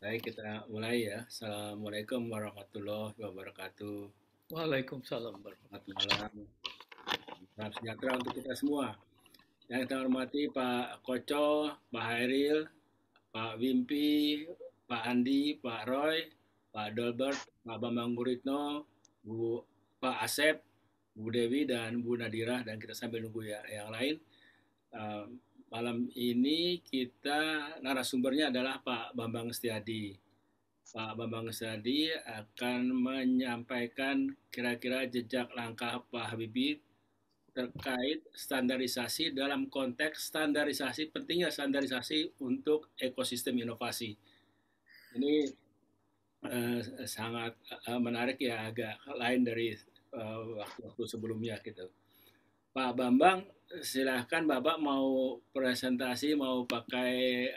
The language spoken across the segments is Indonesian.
Baik, kita mulai ya. Assalamualaikum warahmatullahi wabarakatuh. Waalaikumsalam Selamat warahmatullahi malam. Salam sejahtera untuk kita semua. Yang kita hormati Pak Koco, Pak Hairil, Pak Wimpi, Pak Andi, Pak Roy, Pak Dolbert, Pak Bambang Guritno, Pak Asep, Bu Dewi, dan Bu Nadira. Dan kita sambil nunggu ya yang lain. Eh, Malam ini kita narasumbernya adalah Pak Bambang Setiadi. Pak Bambang Setiadi akan menyampaikan kira-kira jejak langkah Pak Habibie terkait standarisasi dalam konteks standarisasi, pentingnya standarisasi untuk ekosistem inovasi. Ini sangat menarik ya, agak lain dari waktu-waktu sebelumnya gitu. Pak Bambang, silahkan Bapak mau presentasi, mau pakai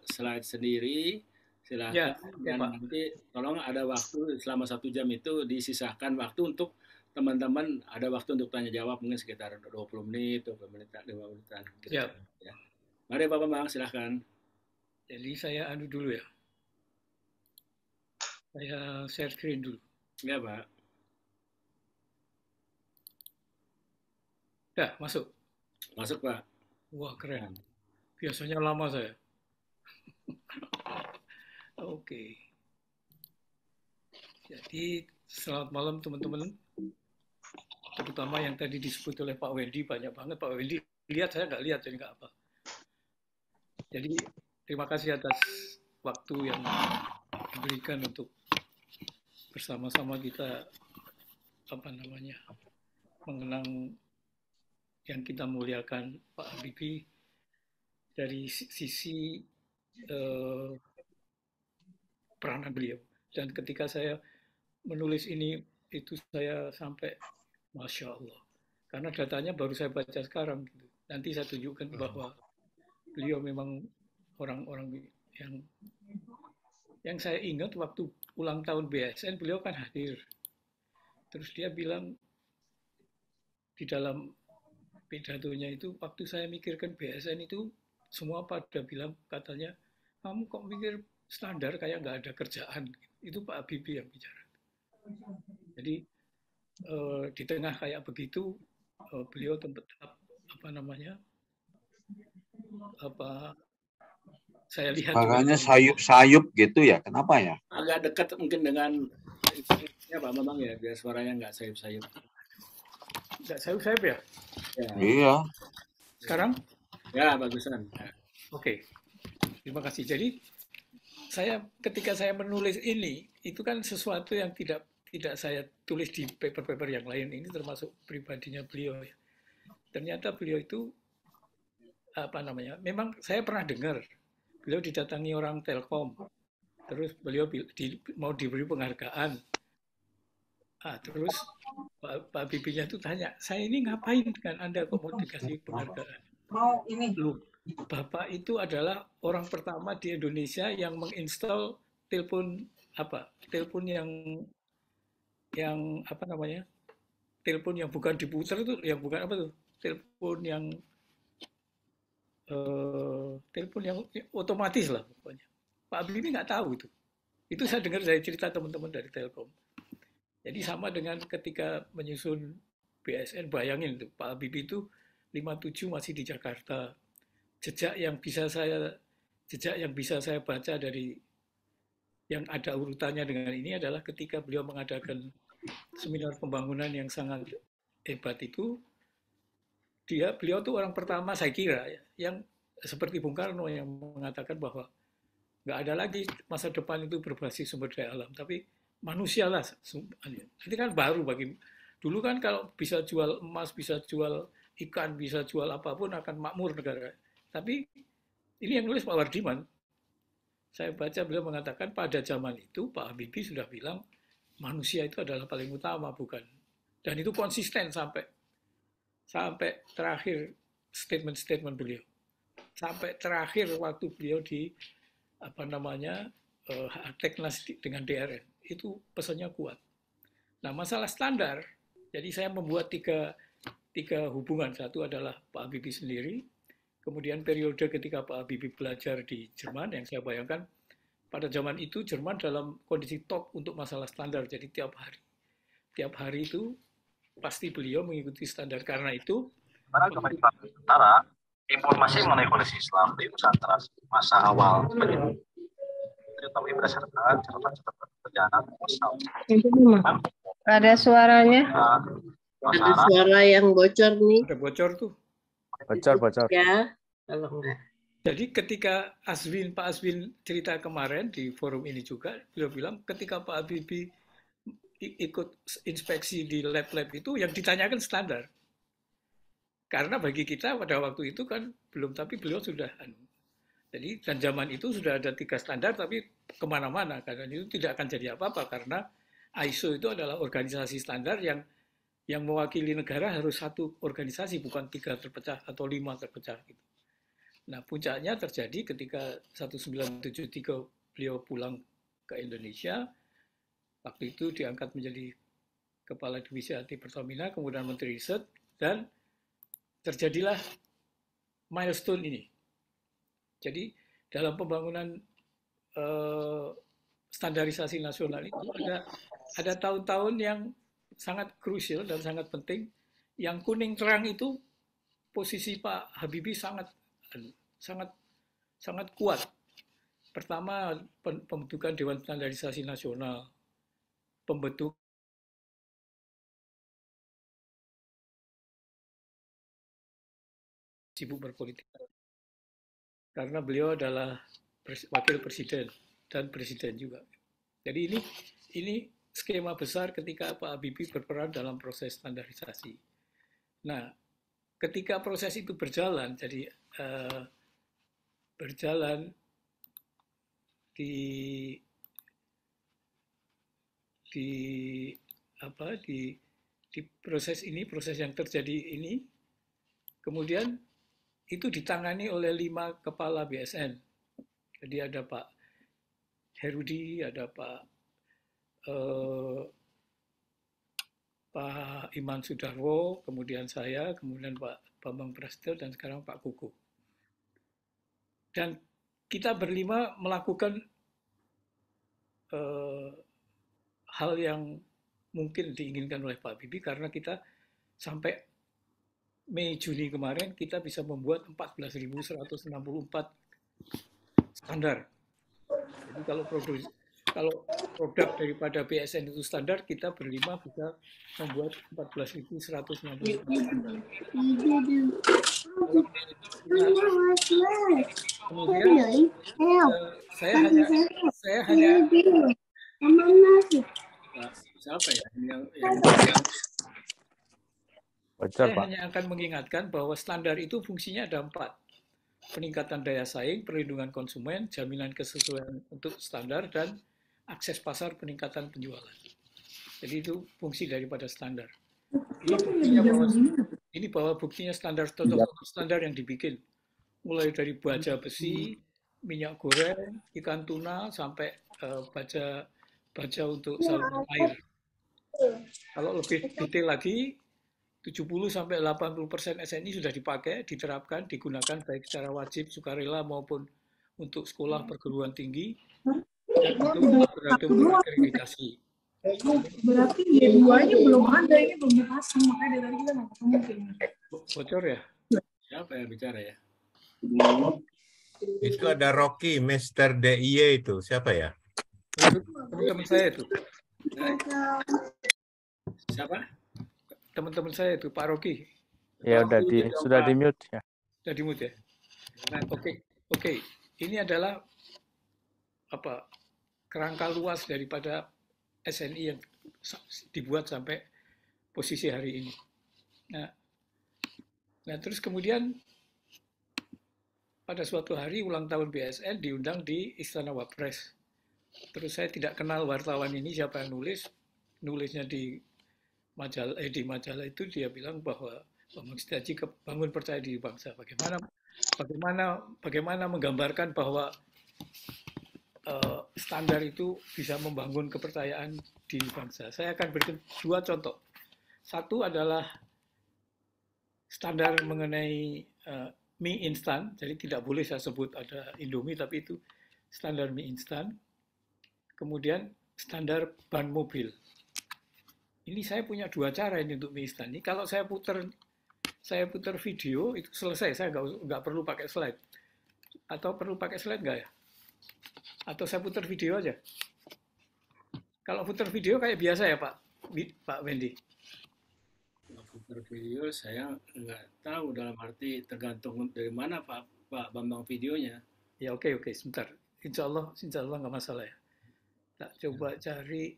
slide sendiri, Ya, silahkan. oke Dan Pak. nanti tolong ada waktu selama 1 jam itu disisahkan waktu untuk teman-teman, ada waktu untuk tanya jawab mungkin sekitar 20 menit, 20 menit, 5 menitan Siap. kira-kira. Ya. Mari Pak Bambang, silahkan. Jadi saya anu dulu ya. Saya share screen dulu. Ya Pak. Dah, masuk. Masuk Pak. Wah, keren. Nah, Biasanya lama saya. Oke. Jadi, selamat malam teman-teman. Terutama yang tadi disebut oleh Pak Wendy, banyak banget Pak Wendy. Lihat, saya nggak lihat, jadi nggak apa. Jadi, terima kasih atas waktu yang diberikan untuk bersama-sama kita, mengenang yang kita muliakan Pak Habibie dari sisi eh, peranan beliau. Dan ketika saya menulis ini, itu saya sampai, Masya Allah. Karena datanya baru saya baca sekarang. Gitu. Nanti saya tunjukkan bahwa beliau memang orang-orang yang saya ingat waktu ulang tahun BSN, beliau kan hadir. Terus dia bilang di dalam pidatonya itu, waktu saya mikirkan BSN itu, semua pada bilang katanya, kamu kok mikir standar kayak nggak ada kerjaan. Itu Pak Habibie yang bicara. Jadi di tengah kayak begitu beliau tetap apa namanya apa saya lihat juga Makanya dari sayup-sayup gitu ya, kenapa ya? agak dekat mungkin dengan ya Pak Bambang ya, biar suaranya nggak sayup-sayup. nggak sayup-sayup ya Ya, Iya. sekarang. ya bagusan. Ya. Oke, terima kasih. Jadi saya ketika saya menulis ini itu kan sesuatu yang tidak tidak saya tulis di paper-paper yang lain, ini termasuk pribadinya beliau ya. Ternyata beliau itu apa namanya, memang saya pernah dengar beliau didatangi orang Telkom, terus beliau mau diberi penghargaan. Terus Pak Bibinya tuh tanya, saya ini ngapain kan Anda kok mau dikasih penghargaan? Mau ini. Loh, Bapak itu adalah orang pertama di Indonesia yang menginstal telepon telepon yang apa namanya? Telepon yang bukan diputar itu, yang bukan apa tuh? Telepon yang otomatis lah pokoknya. Pak Habibie nggak tahu itu. Itu saya dengar dari cerita teman-teman dari Telkom. Jadi sama dengan ketika menyusun BSN, bayangin tuh, Pak Habibie itu 57 masih di Jakarta. Jejak yang bisa saya baca dari yang ada urutannya dengan ini adalah ketika beliau mengadakan seminar pembangunan yang sangat hebat itu, beliau tuh orang pertama saya kira ya, yang seperti Bung Karno yang mengatakan bahwa nggak ada lagi masa depan itu berbasis sumber daya alam, tapi manusia lah. Ini kan baru bagi dulu kan kalau bisa jual emas, bisa jual ikan, bisa jual apapun akan makmur negara. Tapi ini yang nulis Pak Wardiman. Saya baca beliau mengatakan pada zaman itu Pak Habibie sudah bilang manusia itu adalah paling utama, bukan. Dan itu konsisten sampai sampai terakhir statement-statement beliau. Sampai terakhir waktu beliau di apa namanya Teknas dengan DRN itu pesannya kuat. Nah masalah standar, jadi saya membuat tiga hubungan. Satu adalah Pak Habibie sendiri, kemudian periode ketika Pak Habibie belajar di Jerman, yang saya bayangkan pada zaman itu Jerman dalam kondisi top untuk masalah standar. Jadi tiap hari itu pasti beliau mengikuti standar. Karena itu Para agama Islam Nusantara, informasi mengenai kondisi Islam di Nusantara masa awal terutama berdasarkan catatan perjalanan Muslim. Ada suaranya. Ada suara yang bocor nih. ada bocor tuh. Bocor. Ya, kalau enggak. Jadi ketika Pak Aswin cerita kemarin di forum ini juga, beliau bilang ketika Pak Habibie ikut inspeksi di lab-lab itu yang ditanyakan standar. Karena bagi kita pada waktu itu kan belum, tapi beliau sudah. Jadi dan zaman itu sudah ada 3 standar, tapi kemana-mana. Karena itu tidak akan jadi apa-apa karena ISO itu adalah organisasi standar yang mewakili negara harus satu organisasi, bukan 3 terpecah atau 5 terpecah. Gitu. Nah puncaknya terjadi ketika 1973 beliau pulang ke Indonesia. Waktu itu diangkat menjadi Kepala Divisi IT Pertamina, kemudian Menteri Riset, dan terjadilah milestone ini. Jadi dalam pembangunan standarisasi nasional itu ada tahun-tahun yang sangat krusial dan sangat penting. Yang kuning terang itu posisi Pak Habibie sangat kuat. Pertama, pembentukan Dewan Standarisasi Nasional, pembentuk sibuk berpolitik. Karena beliau adalah wakil presiden dan presiden juga. Jadi ini skema besar ketika Pak Habibie berperan dalam proses standarisasi. Nah, ketika proses itu berjalan, jadi berjalan di proses ini, proses yang terjadi ini, kemudian itu ditangani oleh 5 kepala BSN. Jadi ada Pak Herudi, ada Pak Iman Sudarwo, kemudian saya, kemudian Pak Bambang Prasetyo, dan sekarang Pak Kuku. Dan kita berlima melakukan hal yang mungkin diinginkan oleh Pak Habibie karena kita sampai Mei-Juni kemarin kita bisa membuat 14.164 standar. Jadi kalau produk daripada BSN itu standar, kita berlima bisa membuat 14.164 standar. Kemudian saya hanya siapa ya Bocor, Pak. hanya akan mengingatkan bahwa standar itu fungsinya ada 4. Peningkatan daya saing, perlindungan konsumen, jaminan kesesuaian untuk standar, dan akses pasar, peningkatan penjualan. Jadi itu fungsi daripada standar. Ini bahwa buktinya standar yang dibikin. Mulai dari baja besi, minyak goreng, ikan tuna, sampai baja untuk saluran air. Kalau lebih detail lagi, 70-80% SNI sudah dipakai, diterapkan, digunakan baik secara wajib, sukarela maupun untuk sekolah perguruan tinggi dan untuk beragam akreditasi. Berarti D2-nya belum ada, ini belum dipasang, makanya dari tadi kita nggak ketemu kayaknya. Bocor ya? Siapa yang bicara ya? Itu ada Rocky, Mr. DIY itu. Siapa ya? Teman-teman saya itu. Siapa? Teman-teman saya itu, Pak Rocky. Ya sudah di mute ya. Sudah di mute ya. Oke. Ini adalah kerangka luas daripada SNI yang dibuat sampai posisi hari ini. Nah terus kemudian pada suatu hari ulang tahun BSN diundang di Istana Wapres. Terus saya tidak kenal wartawan ini siapa yang nulisnya di majalah itu dia bilang bahwa Bambang Setiaji bangun percaya diri bangsa. Bagaimana menggambarkan bahwa standar itu bisa membangun kepercayaan di bangsa. Saya akan berikan 2 contoh. Satu adalah standar mengenai mie instan, jadi tidak boleh saya sebut ada Indomie, tapi itu standar mie instan. Kemudian standar ban mobil. Ini saya punya 2 cara ini untuk mie instan. Ini kalau saya putar video itu selesai, saya nggak perlu pakai slide. Atau perlu pakai slide nggak ya? Atau saya putar video aja? Kalau putar video kayak biasa ya Pak Wendy? Putar video saya nggak tahu, dalam arti tergantung dari mana Pak Bambang videonya. Ya oke, sebentar. Insya Allah nggak masalah ya. Tak coba cari.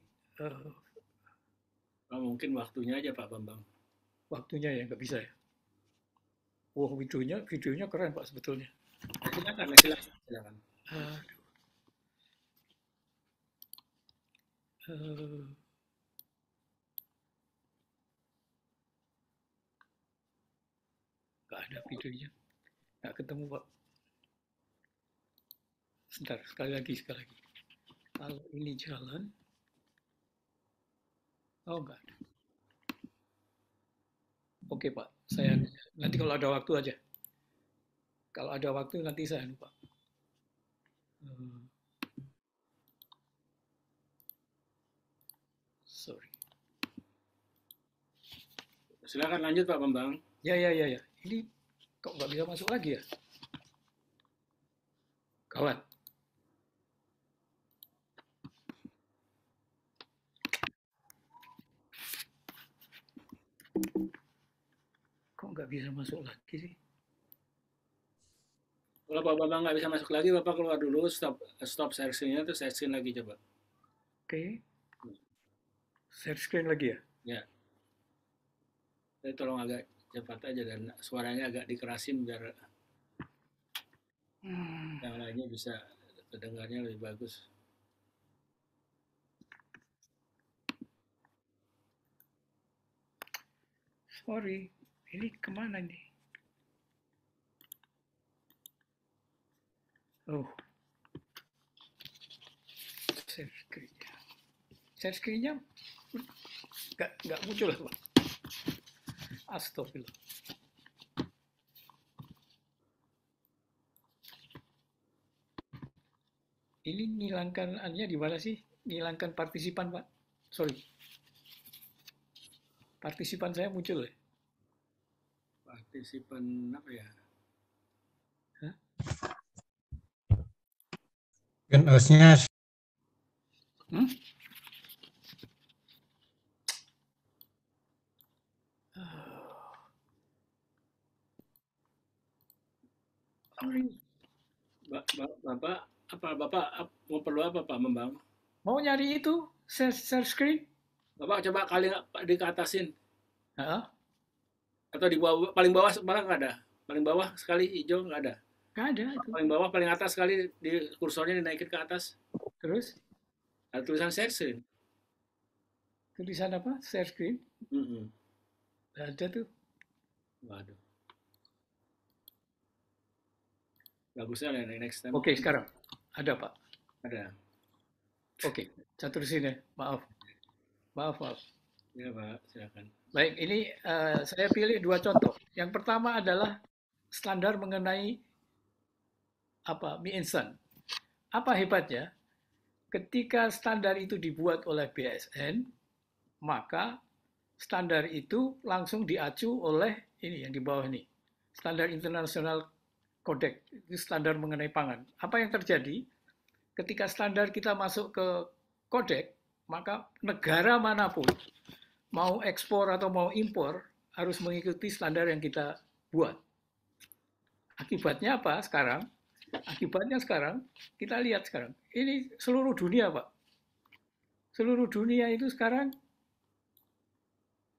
Mungkin waktunya aja Pak Bambang. Waktunya ya nggak bisa ya. Wah, videonya keren Pak sebetulnya. Silakan. Nggak ada videonya. Nggak ketemu Pak. Sebentar, sekali lagi. Kalau ini jalan. Oh, enggak ada. Oke Pak, saya nanti kalau ada waktu aja. Kalau ada waktu nanti saya lupa. Sorry. Silakan lanjut Pak Bambang. Ya. Ini kok nggak bisa masuk lagi ya? Kawan. Kok nggak bisa masuk lagi sih? Kalau Pak Bambang nggak bisa masuk lagi, Bapak keluar dulu, stop share screen-nya, terus share screen lagi coba. Oke. Share screen lagi ya? Ya. Jadi tolong agak cepat aja dan suaranya agak dikerasin biar yang lainnya bisa terdengarnya lebih bagus. Sorry, ini kemana nih? Oh, share screen-nya. Share screen-nya nggak muncul lah, Pak. Astagfirullah. Ini ngilangkannya di mana sih? Ngilangkan partisipan, Pak. Sorry. Partisipan saya muncul ya? Partisipan apa ya? Hah? Kan hostnya. Bapak mau perlu apa Pak Bambang? Mau nyari itu share screen? Bapak coba kali di keatasin. Atau di bawah, paling bawah malah nggak ada. Paling bawah sekali hijau nggak ada. Nggak ada. Itu. Paling bawah, paling atas sekali di kursornya dinaikin ke atas. Terus? Ada tulisan share screen. Tulisan apa? Share screen? Nggak ada tuh. Waduh. Bagusnya next time. Oke, sekarang. Ada, Pak? Ada. Oke, saya terusin ya. Maaf. Ya, Pak, silakan. Baik, ini saya pilih 2 contoh. Yang pertama adalah standar mengenai mie instan. Apa hebatnya? Ketika standar itu dibuat oleh BSN, maka standar itu langsung diacu oleh ini yang di bawah ini. Standar internasional kodek, itu standar mengenai pangan. Apa yang terjadi? Ketika standar kita masuk ke kodek, maka negara manapun mau ekspor atau mau impor harus mengikuti standar yang kita buat. Akibatnya apa sekarang? Akibatnya sekarang, kita lihat sekarang. Ini seluruh dunia, Pak. Seluruh dunia itu sekarang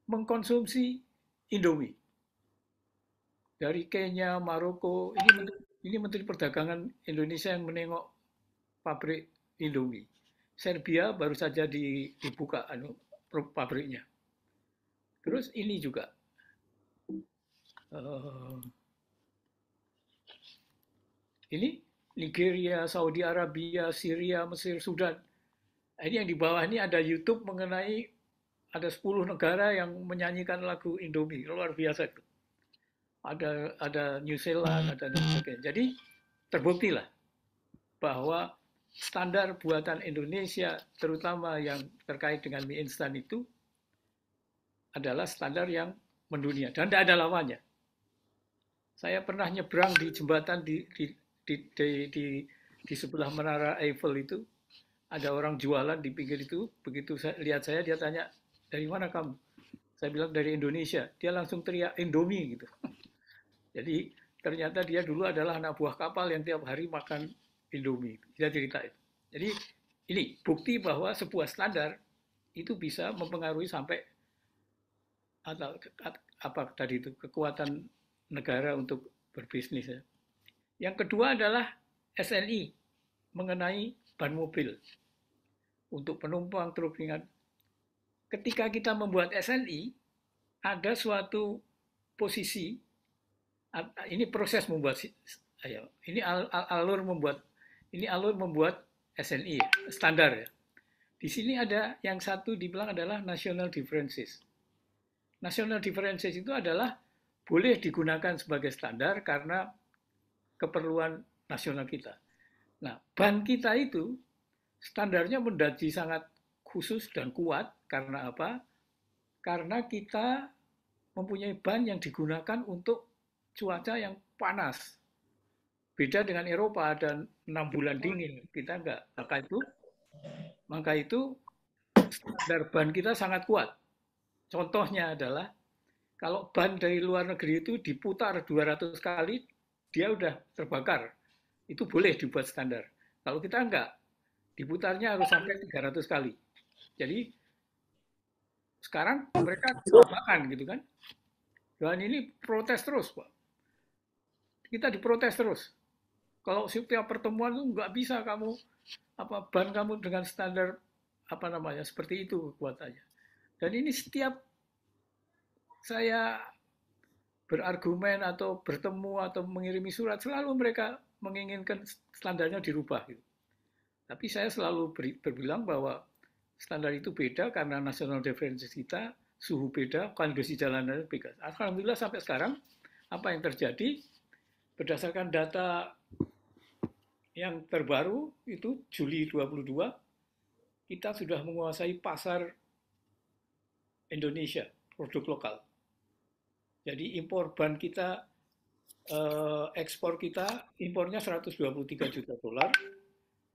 mengkonsumsi Indomie. Dari Kenya, Maroko, ini Menteri Perdagangan Indonesia yang menengok pabrik Indomie. Serbia baru saja dibuka pabriknya. Terus ini juga. Ini Nigeria, Saudi Arabia, Syria, Mesir, Sudan. Ini yang di bawah ini ada YouTube mengenai ada 10 negara yang menyanyikan lagu Indomie. Luar biasa itu. ada New Zealand, ada dan sebagainya. Jadi terbuktilah bahwa standar buatan Indonesia, terutama yang terkait dengan mie instan itu, adalah standar yang mendunia dan tidak ada lawannya. Saya pernah nyebrang di jembatan di sebelah Menara Eiffel itu, ada orang jualan di pinggir itu. Begitu lihat saya, dia tanya, dari mana kamu? Saya bilang dari Indonesia. Dia langsung teriak Indomie gitu. Jadi ternyata dia dulu adalah anak buah kapal yang tiap hari makan Indomie. Dia cerita itu. Jadi ini bukti bahwa sebuah standar itu bisa mempengaruhi sampai atau apa tadi itu kekuatan negara untuk berbisnis. Ya. Yang kedua adalah SNI mengenai ban mobil untuk penumpang truk ringan. Ketika kita membuat SNI, ada suatu posisi, ini proses membuat, ini alur membuat SNI standar ya. Di sini ada yang satu dibilang adalah national differences. National differences itu adalah boleh digunakan sebagai standar karena keperluan nasional kita. Nah, ban kita itu standarnya menjadi sangat khusus dan kuat karena apa? Karena kita mempunyai ban yang digunakan untuk cuaca yang panas. Beda dengan Eropa dan 6 bulan dingin, kita enggak. Maka itu standar ban kita sangat kuat. Contohnya adalah kalau ban dari luar negeri itu diputar 200 kali, dia udah terbakar. Itu boleh dibuat standar. Kalau kita enggak, diputarnya harus sampai 300 kali. Jadi sekarang mereka kelabakan gitu kan. Dan ini protes terus, Pak. Kita diprotes terus. Kalau setiap pertemuan itu nggak bisa kamu ban kamu dengan standar seperti itu kekuatannya. Dan ini setiap saya berargumen atau bertemu atau mengirimi surat, selalu mereka menginginkan standarnya dirubah. Gitu. Tapi saya selalu berbilang bahwa standar itu beda karena national differences kita, suhu beda, kondisi jalanan beda. Alhamdulillah sampai sekarang, apa yang terjadi, berdasarkan data yang terbaru, itu Juli 22, kita sudah menguasai pasar Indonesia, produk lokal. Jadi impor ban kita, ekspor kita, impornya 123 juta dolar,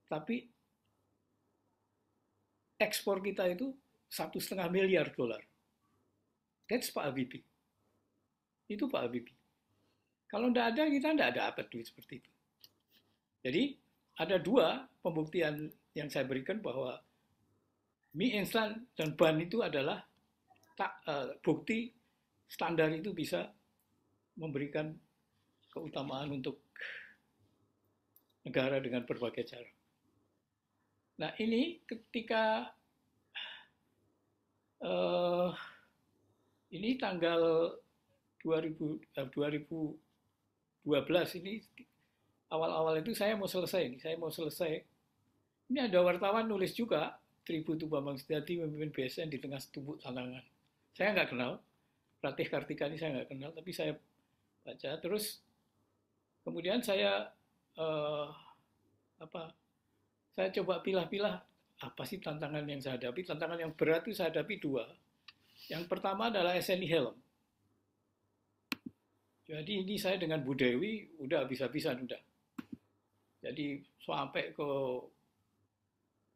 tapi ekspor kita itu 1,5 miliar dolar. That's Pak Habibie. Itu Pak Habibie. Kalau tidak ada, kita tidak dapat duit seperti itu. Jadi ada dua pembuktian yang saya berikan bahwa mie instan dan ban itu adalah bukti standar itu bisa memberikan keutamaan untuk negara dengan berbagai cara. Nah ini ketika ini tanggal 2012 ini awal-awal itu saya mau selesai. Ini ada wartawan nulis juga, Tribut Bambang Setiadi memimpin BSN di tengah tubuh tantangan. Saya nggak kenal, Ratih Kartika ini saya nggak kenal, tapi saya baca. Terus kemudian saya saya coba pilah-pilah apa sih tantangan yang saya hadapi. Tantangan yang berat itu saya hadapi dua. Yang pertama adalah SNI Helm. Jadi ini saya dengan Bu Dewi udah habis-habisan udah. Jadi sampai ke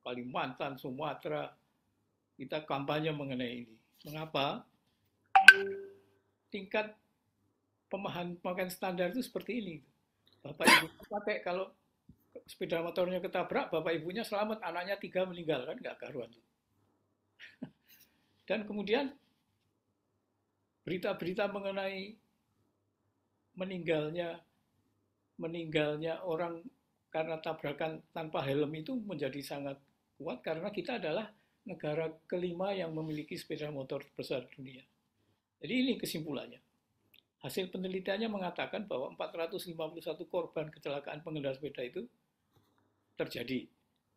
Kalimantan, Sumatera, kita kampanye mengenai ini. Mengapa? Tingkat pemahaman standar itu seperti ini. Bapak Ibu pakai kalau sepeda motornya ketabrak, bapak ibunya selamat, anaknya 3 meninggal, kan nggak karuan. Dan kemudian berita-berita mengenai meninggalnya orang karena tabrakan tanpa helm itu menjadi sangat kuat karena kita adalah negara kelima yang memiliki sepeda motor terbesar di dunia. Jadi ini kesimpulannya. Hasil penelitiannya mengatakan bahwa 451 korban kecelakaan pengendara sepeda itu terjadi.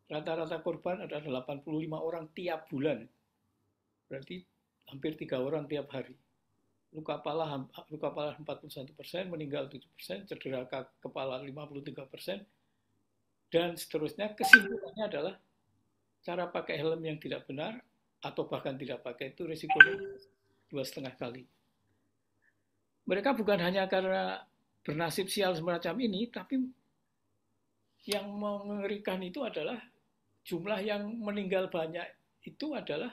Rata-rata korban adalah 85 orang tiap bulan. Berarti hampir 3 orang tiap hari. luka parah 41%, meninggal 7%, cedera kepala 53%, dan seterusnya. Kesimpulannya adalah cara pakai helm yang tidak benar atau bahkan tidak pakai itu risikonya 2,5 kali. Mereka bukan hanya karena bernasib sial semacam ini, tapi yang mengerikan itu adalah jumlah yang meninggal banyak itu adalah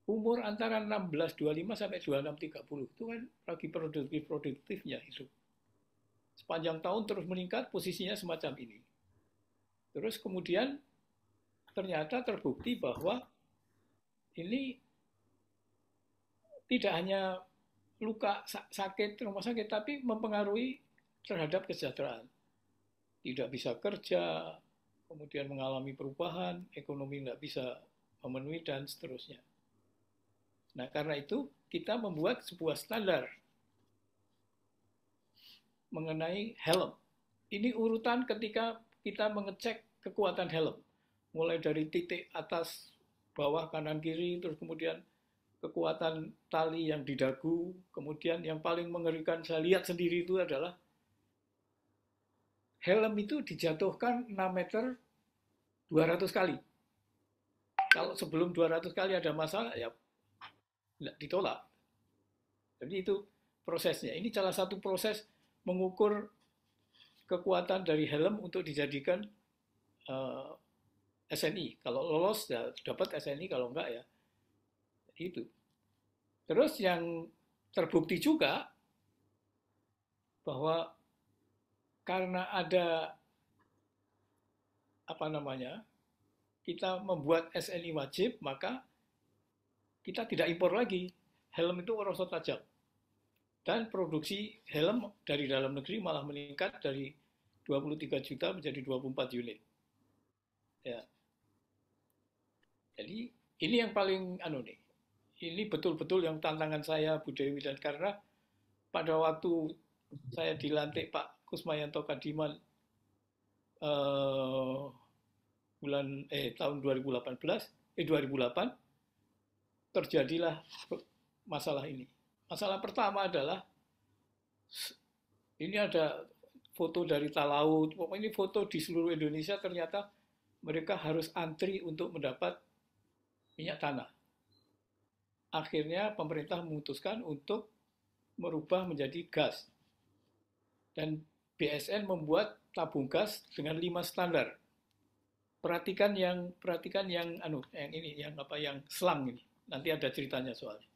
umur antara 16-25 sampai 26-30. Itu kan lagi produktifnya hidup. Sepanjang tahun terus meningkat, posisinya semacam ini. Terus kemudian ternyata terbukti bahwa ini tidak hanya luka sakit, rumah sakit, tapi mempengaruhi terhadap kesejahteraan. Tidak bisa kerja, kemudian mengalami perubahan, ekonomi nggak bisa memenuhi, dan seterusnya. Nah, karena itu kita membuat sebuah standar mengenai helm. Ini urutan ketika kita mengecek kekuatan helm. Mulai dari titik atas, bawah, kanan, kiri, terus kemudian kekuatan tali yang di dagu, kemudian yang paling mengerikan saya lihat sendiri itu adalah helm itu dijatuhkan 6 meter 200 kali. Kalau sebelum 200 kali ada masalah, ya ditolak. Jadi itu prosesnya. Ini salah satu proses mengukur kekuatan dari helm untuk dijadikan SNI. Kalau lolos ya dapat SNI, kalau enggak ya itu. Terus yang terbukti juga bahwa karena ada kita membuat SNI wajib, maka kita tidak impor lagi. Helm itu rosot tajam. Dan produksi helm dari dalam negeri malah meningkat dari 23 juta menjadi 24 unit. Ya. Jadi ini yang paling ini betul-betul yang tantangan saya, Bu Dewi, dan karena pada waktu saya dilantik Pak Kusmayanto Kadiman tahun 2008 terjadilah masalah ini. Masalah pertama adalah ini ada foto dari Talaut, pokoknya ini foto di seluruh Indonesia, ternyata mereka harus antri untuk mendapat minyak tanah. Akhirnya pemerintah memutuskan untuk merubah menjadi gas. Dan BSN membuat tabung gas dengan 5 standar. Perhatikan yang selang ini. Nanti ada ceritanya soalnya.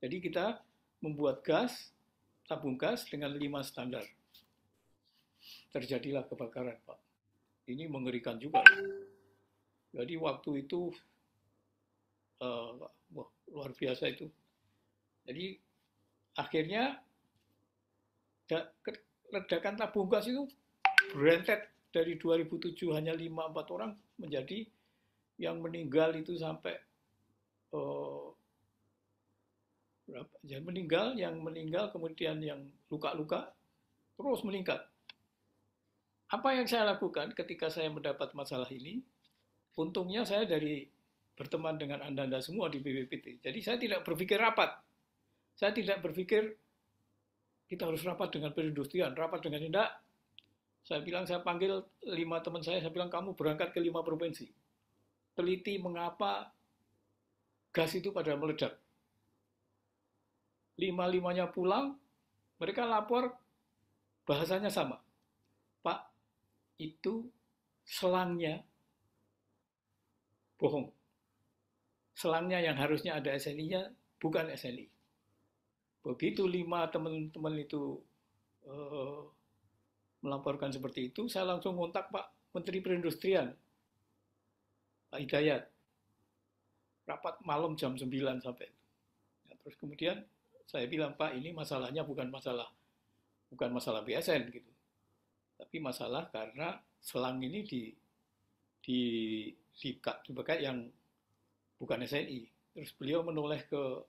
Jadi kita membuat tabung gas dengan 5 standar. Terjadilah kebakaran, Pak. Ini mengerikan juga. Jadi waktu itu luar biasa itu. Jadi akhirnya ledakan tabung gas itu berentet dari 2007 hanya 5-4 orang menjadi yang meninggal itu sampai yang meninggal kemudian yang luka-luka terus meningkat. Apa yang saya lakukan ketika saya mendapat masalah ini? Untungnya saya berteman dengan Anda semua di BPPT. Jadi saya tidak berpikir rapat. Saya tidak berpikir kita harus rapat dengan perindustrian, rapat dengan tidak. Saya bilang, saya panggil 5 teman saya bilang, kamu berangkat ke 5 provinsi. Teliti mengapa gas itu pada meledak. 5-5-nya pulang, mereka lapor, bahasanya sama. Pak, itu selangnya bohong. Selangnya yang harusnya ada SNI-nya, bukan SNI. Begitu 5 teman-teman itu melaporkan seperti itu, saya langsung kontak Pak Menteri Perindustrian, Pak Hidayat. Rapat malam jam 9 sampai. Nah, terus kemudian saya bilang, Pak, ini masalahnya bukan masalah BSN gitu. Tapi masalah karena selang ini dipakai yang bukan SNI. Terus beliau menoleh ke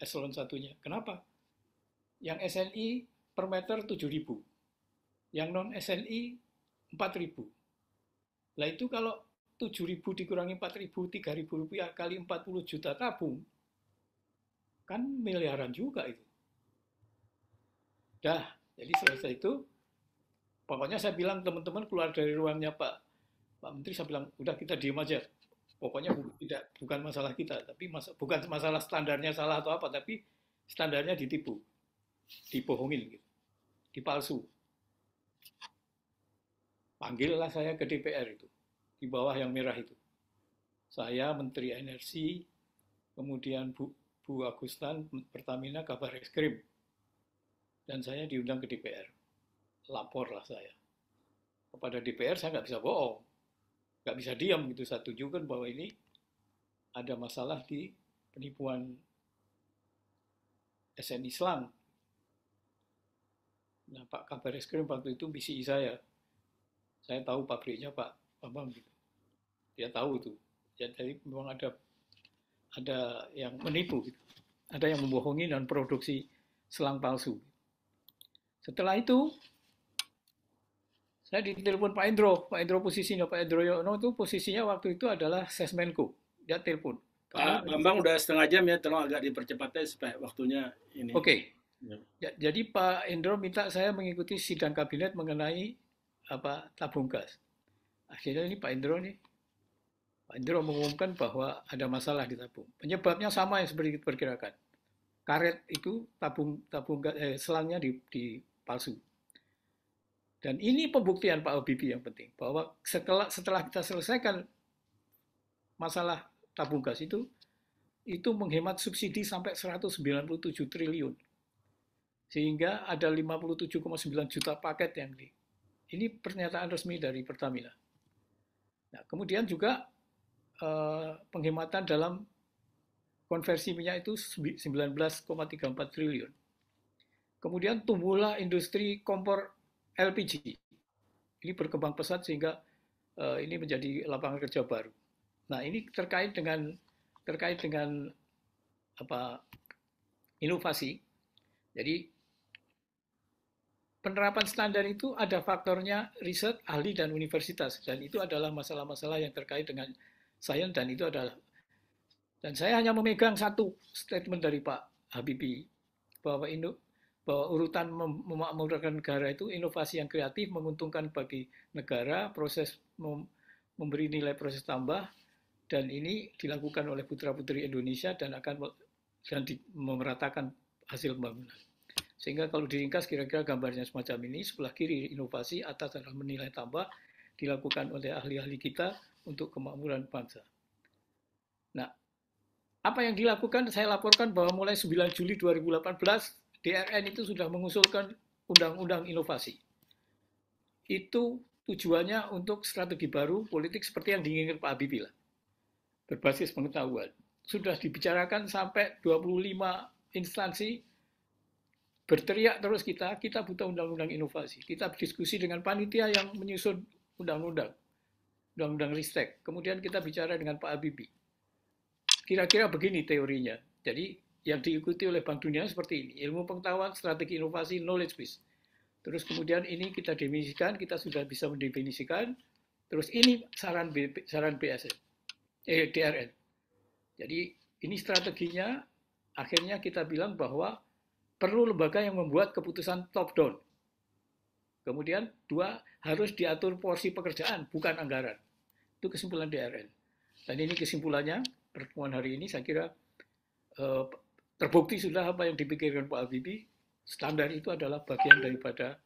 eselon 1-nya. Kenapa? Yang SNI per meter 7.000. Yang non-SNI 4.000. Lah itu kalau 7.000 dikurangi 4.000, 3.000 rupiah kali 40 juta tabung, kan miliaran juga itu. Dah, jadi selesai itu, pokoknya saya bilang teman-teman keluar dari ruangnya Pak Menteri, saya bilang udah kita diem aja. Pokoknya bukan masalah kita, tapi bukan masalah standarnya salah atau apa, tapi standarnya ditipu, dibohongin, gitu, dipalsu. Panggillah saya ke DPR itu, di bawah yang merah itu. Saya Menteri Energi, kemudian Bu Agustan Pertamina Kabar Eskrim, dan saya diundang ke DPR. Laporlah saya kepada DPR, saya nggak bisa bohong, nggak bisa diam gitu. Saya tunjukkan bahwa ini ada masalah di penipuan SN Islam. Nah, Pak Kabar Eskrim waktu itu BCI saya tahu pabriknya Pak Bambang gitu. Dia tahu itu. Jadi memang ada yang menipu gitu. Ada yang membohongi dan produksi selang palsu. Setelah itu saya ditelepon Pak Endro. Pak Endro Yono itu posisinya waktu itu adalah Sesmenko. Dia telepon. Pak Bambang udah setengah jam ya, tolong agak dipercepat supaya waktunya ini. Oke. Ya, jadi Pak Endro minta saya mengikuti sidang kabinet mengenai tabung gas. Akhirnya ini Pak Endro mengumumkan bahwa ada masalah di tabung. Penyebabnya sama yang seperti diperkirakan. Karet itu tabung selangnya dipalsu. Dan ini pembuktian Pak Habibie yang penting, bahwa setelah kita selesaikan masalah tabung gas itu menghemat subsidi sampai 197 triliun. Sehingga ada 57,9 juta paket yang ini pernyataan resmi dari Pertamina. Nah, kemudian juga penghematan dalam konversi minyak itu 19,34 triliun. Kemudian tumbuhlah industri kompor LPG. Ini berkembang pesat sehingga ini menjadi lapangan kerja baru. Nah, ini terkait dengan inovasi. Jadi penerapan standar itu ada faktornya riset, ahli, dan universitas. Dan itu adalah masalah-masalah yang terkait dengan sains, dan saya hanya memegang satu statement dari Pak Habibie, bahwa urutan memakmurkan negara itu inovasi yang kreatif, menguntungkan bagi negara, proses memberi nilai proses tambah, dan ini dilakukan oleh putra-putri Indonesia dan akan memeratakan hasil pembangunan. Sehingga kalau diringkas kira-kira gambarnya semacam ini, sebelah kiri inovasi, atas adalah menilai tambah, dilakukan oleh ahli-ahli kita untuk kemakmuran bangsa. Nah, apa yang dilakukan, saya laporkan bahwa mulai 9 Juli 2018, DRN itu sudah mengusulkan undang-undang inovasi. Itu tujuannya untuk strategi baru politik seperti yang diinginkan Pak Habibie lah. Berbasis pengetahuan. Sudah dibicarakan sampai 25 instansi, berteriak terus kita butuh undang-undang inovasi. Kita berdiskusi dengan panitia yang menyusun undang-undang Ristek. Kemudian kita bicara dengan Pak Habibie. Kira-kira begini teorinya. Jadi yang diikuti oleh Bank Dunia seperti ini. Ilmu pengetahuan, strategi inovasi, knowledge base. Terus kemudian ini kita definisikan, kita sudah bisa mendefinisikan. Terus ini saran BSN, DRN. Jadi ini strateginya, akhirnya kita bilang bahwa perlu lembaga yang membuat keputusan top down. Kemudian 2, harus diatur porsi pekerjaan, bukan anggaran. Itu kesimpulan DRN. Dan ini kesimpulannya, pertemuan hari ini saya kira terbukti sudah apa yang dipikirkan Pak Habibie. Standar itu adalah bagian daripada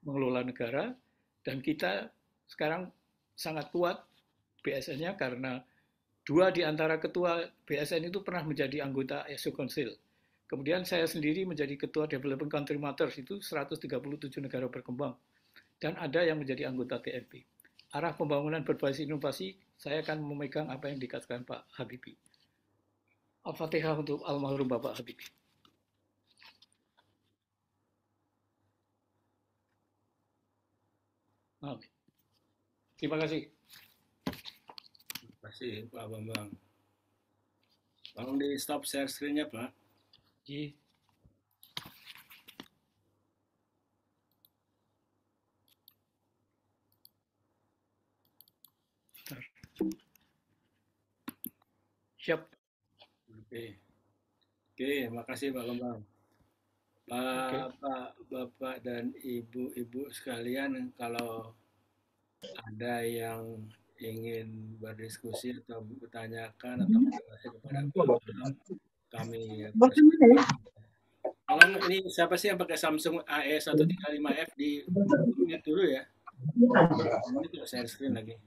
mengelola negara, dan kita sekarang sangat kuat BSN-nya karena 2 di antara ketua BSN itu pernah menjadi anggota ESO Council. Kemudian saya sendiri menjadi ketua Development Country Matters, itu 137 negara berkembang. Dan ada yang menjadi anggota TNP. Arah pembangunan berbasis inovasi, saya akan memegang apa yang dikatakan Pak Habibie. Al-Fatihah untuk almarhum Bapak Habibie. Amin. Terima kasih. Terima kasih Pak Bambang. Tolong di stop share screen-nya Pak. Ji. Siap. Oke, makasih Pak Bambang. Bapak dan ibu-ibu sekalian, kalau ada yang ingin berdiskusi atau bertanyakan atau bertanya kepada kami tolong, ini siapa sih yang pakai Samsung AE135F di mute dulu ya. Ini tuh share screen lagi.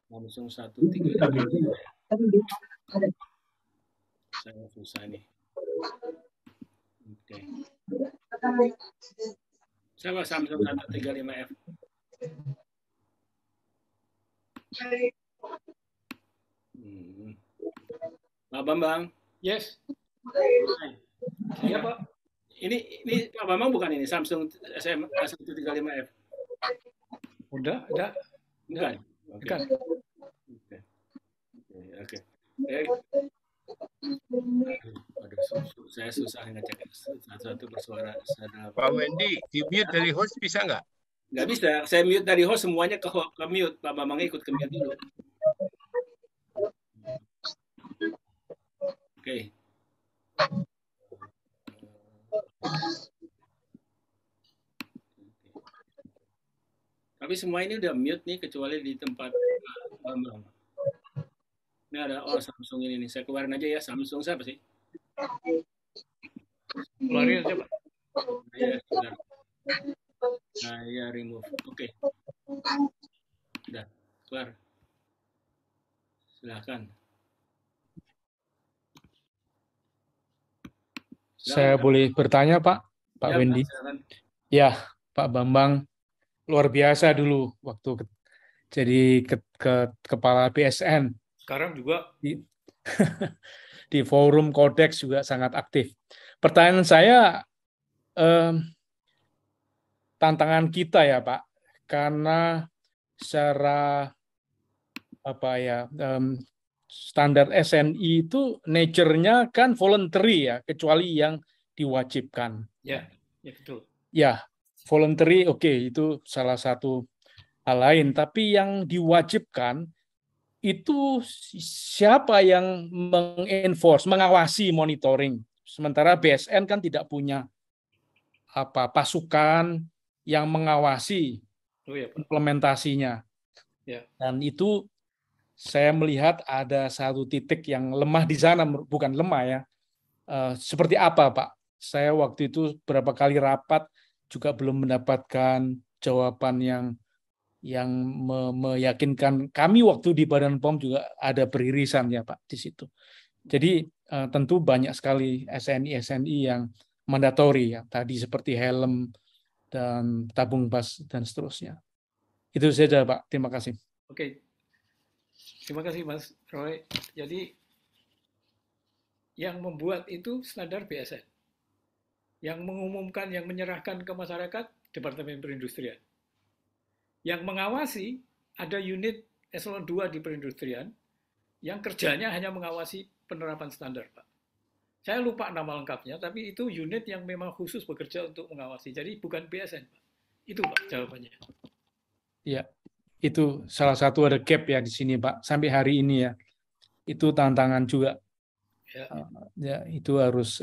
Samsung 135F. Saya susah nih. Oke. Siapa Samsung 135F? Pak Bambang. Yes. Iya Pak. Ini Pak Bambang bukan ini Samsung S135F. Udah. Bukan. Bukan. Oke. Aduh, saya susah ngecek satu-satu bersuara. Pak Wendy, di mute dari host bisa nggak? Nggak bisa. Saya mute dari host, semuanya ke mute. Pak Bambang ikut ke mute dulu. Oke. Tapi semua ini udah mute nih, kecuali di tempat Bambang. Ini ada Samsung ini nih. Saya keluarin aja ya. Samsung siapa sih? Keluarin aja Pak. Saya remove. Oke. Udah keluar. Silakan. Saya boleh bertanya, Pak Ya, Wendy? silakan. Ya, Pak Bambang, luar biasa dulu waktu jadi kepala BSN. Sekarang juga Di forum Codex juga sangat aktif. Pertanyaan saya, tantangan kita ya Pak, karena secara standar SNI itu nature-nya kan voluntary ya, kecuali yang diwajibkan. ya betul. Ya, voluntary oke, itu salah satu hal lain. Tapi yang diwajibkan itu siapa yang mengenforce, mengawasi, monitoring. Sementara BSN kan tidak punya pasukan yang mengawasi implementasinya. Ya. Dan itu saya melihat ada satu titik yang lemah di sana, bukan lemah ya. Seperti apa Pak? Saya waktu itu berapa kali rapat juga belum mendapatkan jawaban yang meyakinkan kami. Waktu di Badan POM juga ada beririsan ya Pak di situ. Jadi tentu banyak sekali SNI yang mandatori ya, tadi seperti helm dan tabung gas dan seterusnya. Itu saja Pak, terima kasih. Oke, terima kasih Mas Roy. Jadi yang membuat itu standar BSN, yang mengumumkan, yang menyerahkan ke masyarakat Departemen Perindustrian. Yang mengawasi ada unit eselon 2 di perindustrian yang kerjanya hanya mengawasi penerapan standar, Pak. Saya lupa nama lengkapnya, tapi itu unit yang memang khusus bekerja untuk mengawasi. Jadi bukan BSN, Pak. Itu Pak jawabannya. Ya, itu salah satu ada gap ya di sini Pak. Sampai hari ini ya, itu tantangan juga. Ya, itu harus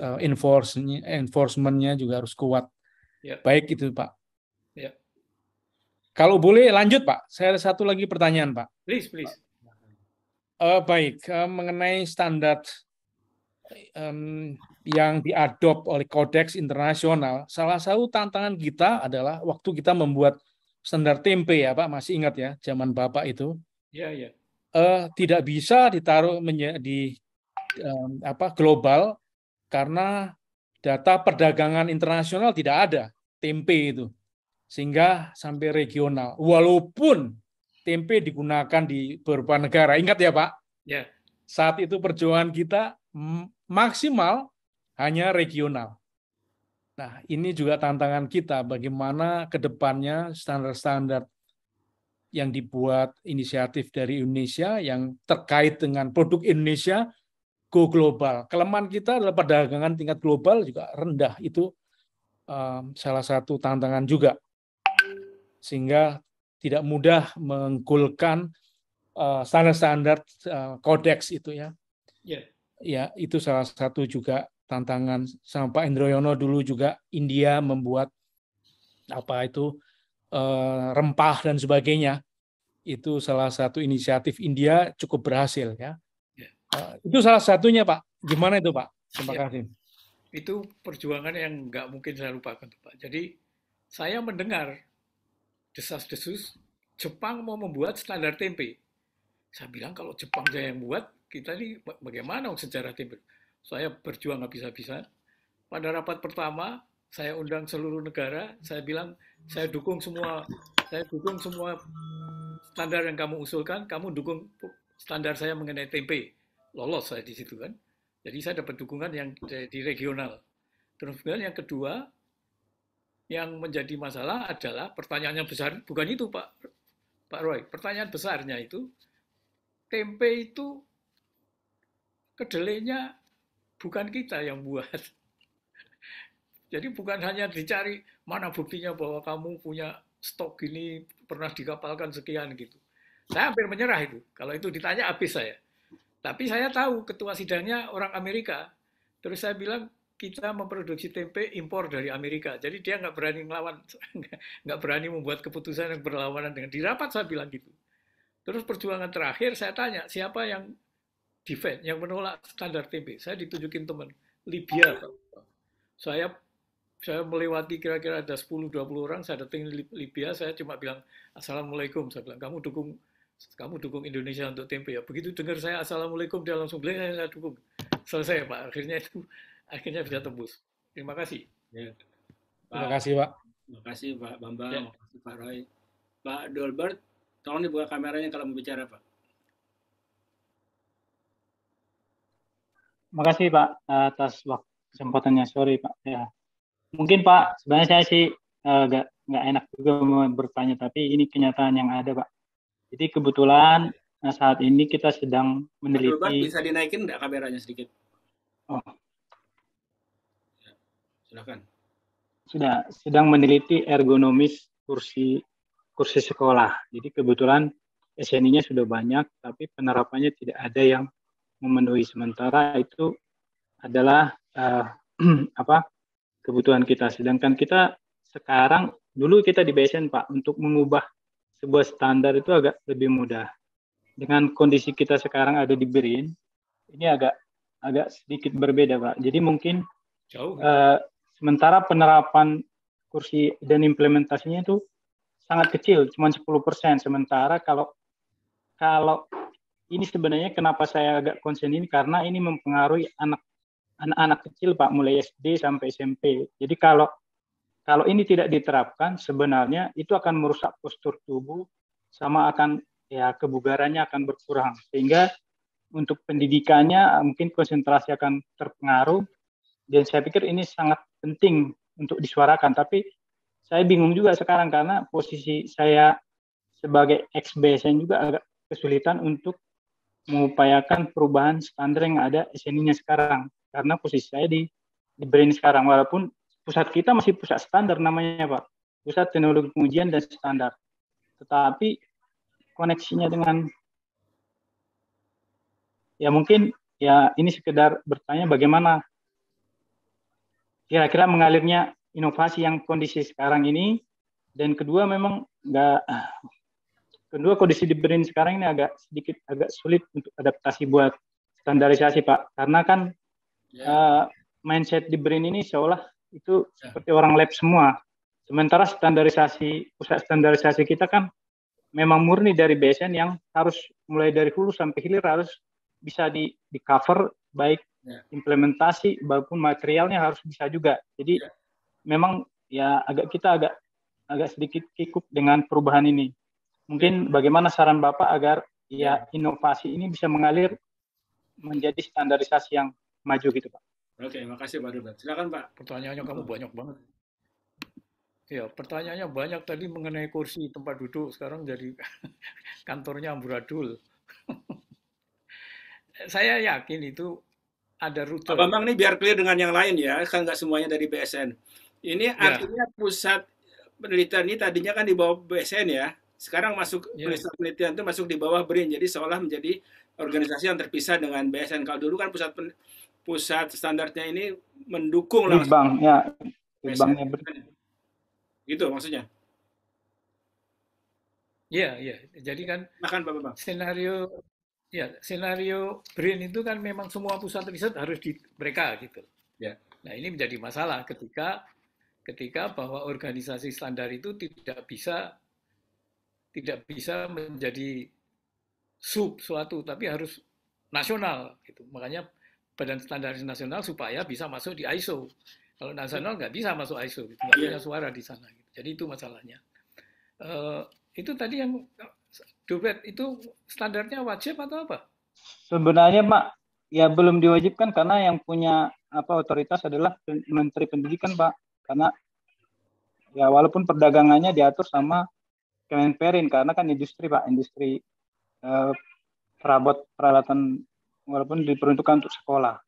enforcement-nya juga harus kuat. Ya. Baik itu Pak. Ya. Kalau boleh lanjut Pak, saya ada satu lagi pertanyaan Pak. Please. Baik, mengenai standar yang diadop oleh Codex internasional, salah satu tantangan kita adalah waktu kita membuat standar tempe ya Pak, masih ingat ya, zaman Bapak itu. Ya. Tidak bisa ditaruh di global karena data perdagangan internasional tidak ada tempe itu. Sehingga sampai regional. Walaupun tempe digunakan di beberapa negara. Ingat ya Pak? Ya. Saat itu perjuangan kita maksimal hanya regional. Nah, ini juga tantangan kita. Bagaimana ke depannya standar-standar yang dibuat inisiatif dari Indonesia yang terkait dengan produk Indonesia go global. Kelemahan kita adalah perdagangan tingkat global juga rendah. Itu salah satu tantangan juga. Sehingga tidak mudah mengkulkan standar-standar kodeks itu ya. Yeah. Ya, itu salah satu juga tantangan sama Pak Indroyono dulu juga India membuat apa itu rempah dan sebagainya. Itu salah satu inisiatif India cukup berhasil ya. Itu salah satunya Pak. Gimana itu Pak? Terima kasih. Itu perjuangan yang nggak mungkin saya lupakan Pak. Jadi saya mendengar desas-desus Jepang mau membuat standar tempe. Saya bilang kalau Jepang saya yang buat, kita ini bagaimana sejarah tempe? Saya berjuang habis-habisan. Pada rapat pertama, saya undang seluruh negara. Saya bilang saya dukung semua standar yang kamu usulkan. Kamu dukung standar saya mengenai tempe. Lolos saya di situ kan. Jadi saya dapat dukungan yang di regional. Terus kemudian yang kedua, yang menjadi masalah adalah pertanyaannya besar, bukan itu Pak Roy. Pertanyaan besarnya itu, tempe itu kedelainya bukan kita yang buat. Jadi bukan hanya dicari mana buktinya bahwa kamu punya stok gini, pernah dikapalkan sekian gitu. Saya hampir menyerah itu. Kalau itu ditanya habis saya. Tapi saya tahu ketua sidangnya orang Amerika. Terus saya bilang kita memproduksi tempe impor dari Amerika. Jadi dia nggak berani ngelawan, nggak berani membuat keputusan yang berlawanan dengan. Di rapat saya bilang gitu. Terus perjuangan terakhir saya tanya siapa yang defend, yang menolak standar tempe. Saya ditunjukin teman Libya. Saya melewati kira-kira ada 10-20 orang, saya datang Libya, saya cuma bilang Assalamualaikum, saya bilang kamu dukung Indonesia untuk tempe ya. Begitu dengar saya Assalamualaikum, dia langsung bilang saya dukung. Selesai Pak, akhirnya bisa tembus. Terima kasih. Ya. Terima kasih Pak. Terima kasih Pak Bambang, terima kasih Pak Roy. Pak Dolbert, tolong dibuka kameranya kalau mau bicara Pak. Terima kasih Pak atas kesempatannya. Sorry Pak. Ya. Mungkin Pak, sebenarnya saya sih nggak enak juga mau bertanya, tapi ini kenyataan yang ada Pak. Jadi kebetulan saat ini kita sedang meneliti. Pak Dolbert, bisa dinaikin nggak kameranya sedikit? Oh. Ya, silakan. Sudah sedang meneliti ergonomis kursi sekolah. Jadi kebetulan SNI-nya sudah banyak, tapi penerapannya tidak ada yang memenuhi. Sementara itu adalah kebutuhan kita. Sedangkan kita sekarang, dulu kita di BSN Pak, untuk mengubah sebuah standar itu agak lebih mudah. Dengan kondisi kita sekarang ada di BRIN, ini agak sedikit berbeda Pak. Jadi mungkin sementara penerapan kursi dan implementasinya itu sangat kecil, cuma 10%. Sementara kalau ini sebenarnya kenapa saya agak concern ini, karena ini mempengaruhi anak-anak kecil Pak, mulai SD sampai SMP. Jadi kalau ini tidak diterapkan, sebenarnya itu akan merusak postur tubuh, sama akan kebugarannya akan berkurang. Sehingga untuk pendidikannya mungkin konsentrasi akan terpengaruh. Dan saya pikir ini sangat penting untuk disuarakan. Tapi saya bingung juga sekarang karena posisi saya sebagai ex-BSN juga agak kesulitan untuk mengupayakan perubahan standar yang ada SNI-nya sekarang. Karena posisi saya di BRIN sekarang, walaupun pusat kita masih pusat standar namanya Pak, Pusat Teknologi Pengujian dan Standar. Tetapi koneksinya dengan, mungkin ini sekedar bertanya bagaimana kira-kira mengalirnya inovasi yang kondisi sekarang ini. Dan kedua memang kondisi di BRIN sekarang ini agak sulit untuk adaptasi buat standarisasi Pak, karena kan mindset di BRIN ini seolah itu seperti orang lab semua. Sementara pusat standarisasi kita kan memang murni dari BSN yang harus mulai dari hulu sampai hilir harus bisa di cover, baik implementasi maupun materialnya harus bisa juga. Jadi memang kita agak sedikit kikuk dengan perubahan ini. Mungkin bagaimana saran Bapak agar inovasi ini bisa mengalir menjadi standarisasi yang maju gitu Pak. Oke, makasih Pak Dolbert. Silakan Pak. Pertanyaannya kamu banyak banget. Ya, pertanyaannya banyak tadi mengenai kursi tempat duduk, sekarang jadi kantornya amburadul. Saya yakin itu ada rute. Pak Bambang ini biar clear dengan yang lain ya, kan nggak semuanya dari BSN. Ini artinya pusat penelitian ini tadinya kan di bawah BSN ya, sekarang masuk pusat penelitian itu masuk di bawah BRIN, jadi seolah menjadi organisasi yang terpisah dengan BSN. Kalau dulu kan pusat pusat standarnya ini mendukung Lead langsung bank, ya. Lead BSN. banknya Gitu maksudnya. Iya, iya. Jadi kan Makan Pak Bambang. senario BRIN itu kan memang semua pusat riset harus di mereka gitu. Ya. Nah, ini menjadi masalah ketika bahwa organisasi standar itu tidak bisa menjadi sub suatu, tapi harus nasional gitu. Makanya Badan Standarisasi Nasional supaya bisa masuk di ISO. Kalau nasional nggak bisa masuk ISO, gitu. Nggak punya suara di sana. Gitu. Jadi itu masalahnya. Itu tadi yang Dobet itu standarnya wajib atau apa? Sebenarnya Pak, ya belum diwajibkan karena yang punya otoritas adalah Menteri Pendidikan Pak. Karena ya walaupun perdagangannya diatur sama Kemenperin karena kan industri Pak, industri perabot peralatan walaupun diperuntukkan untuk sekolah.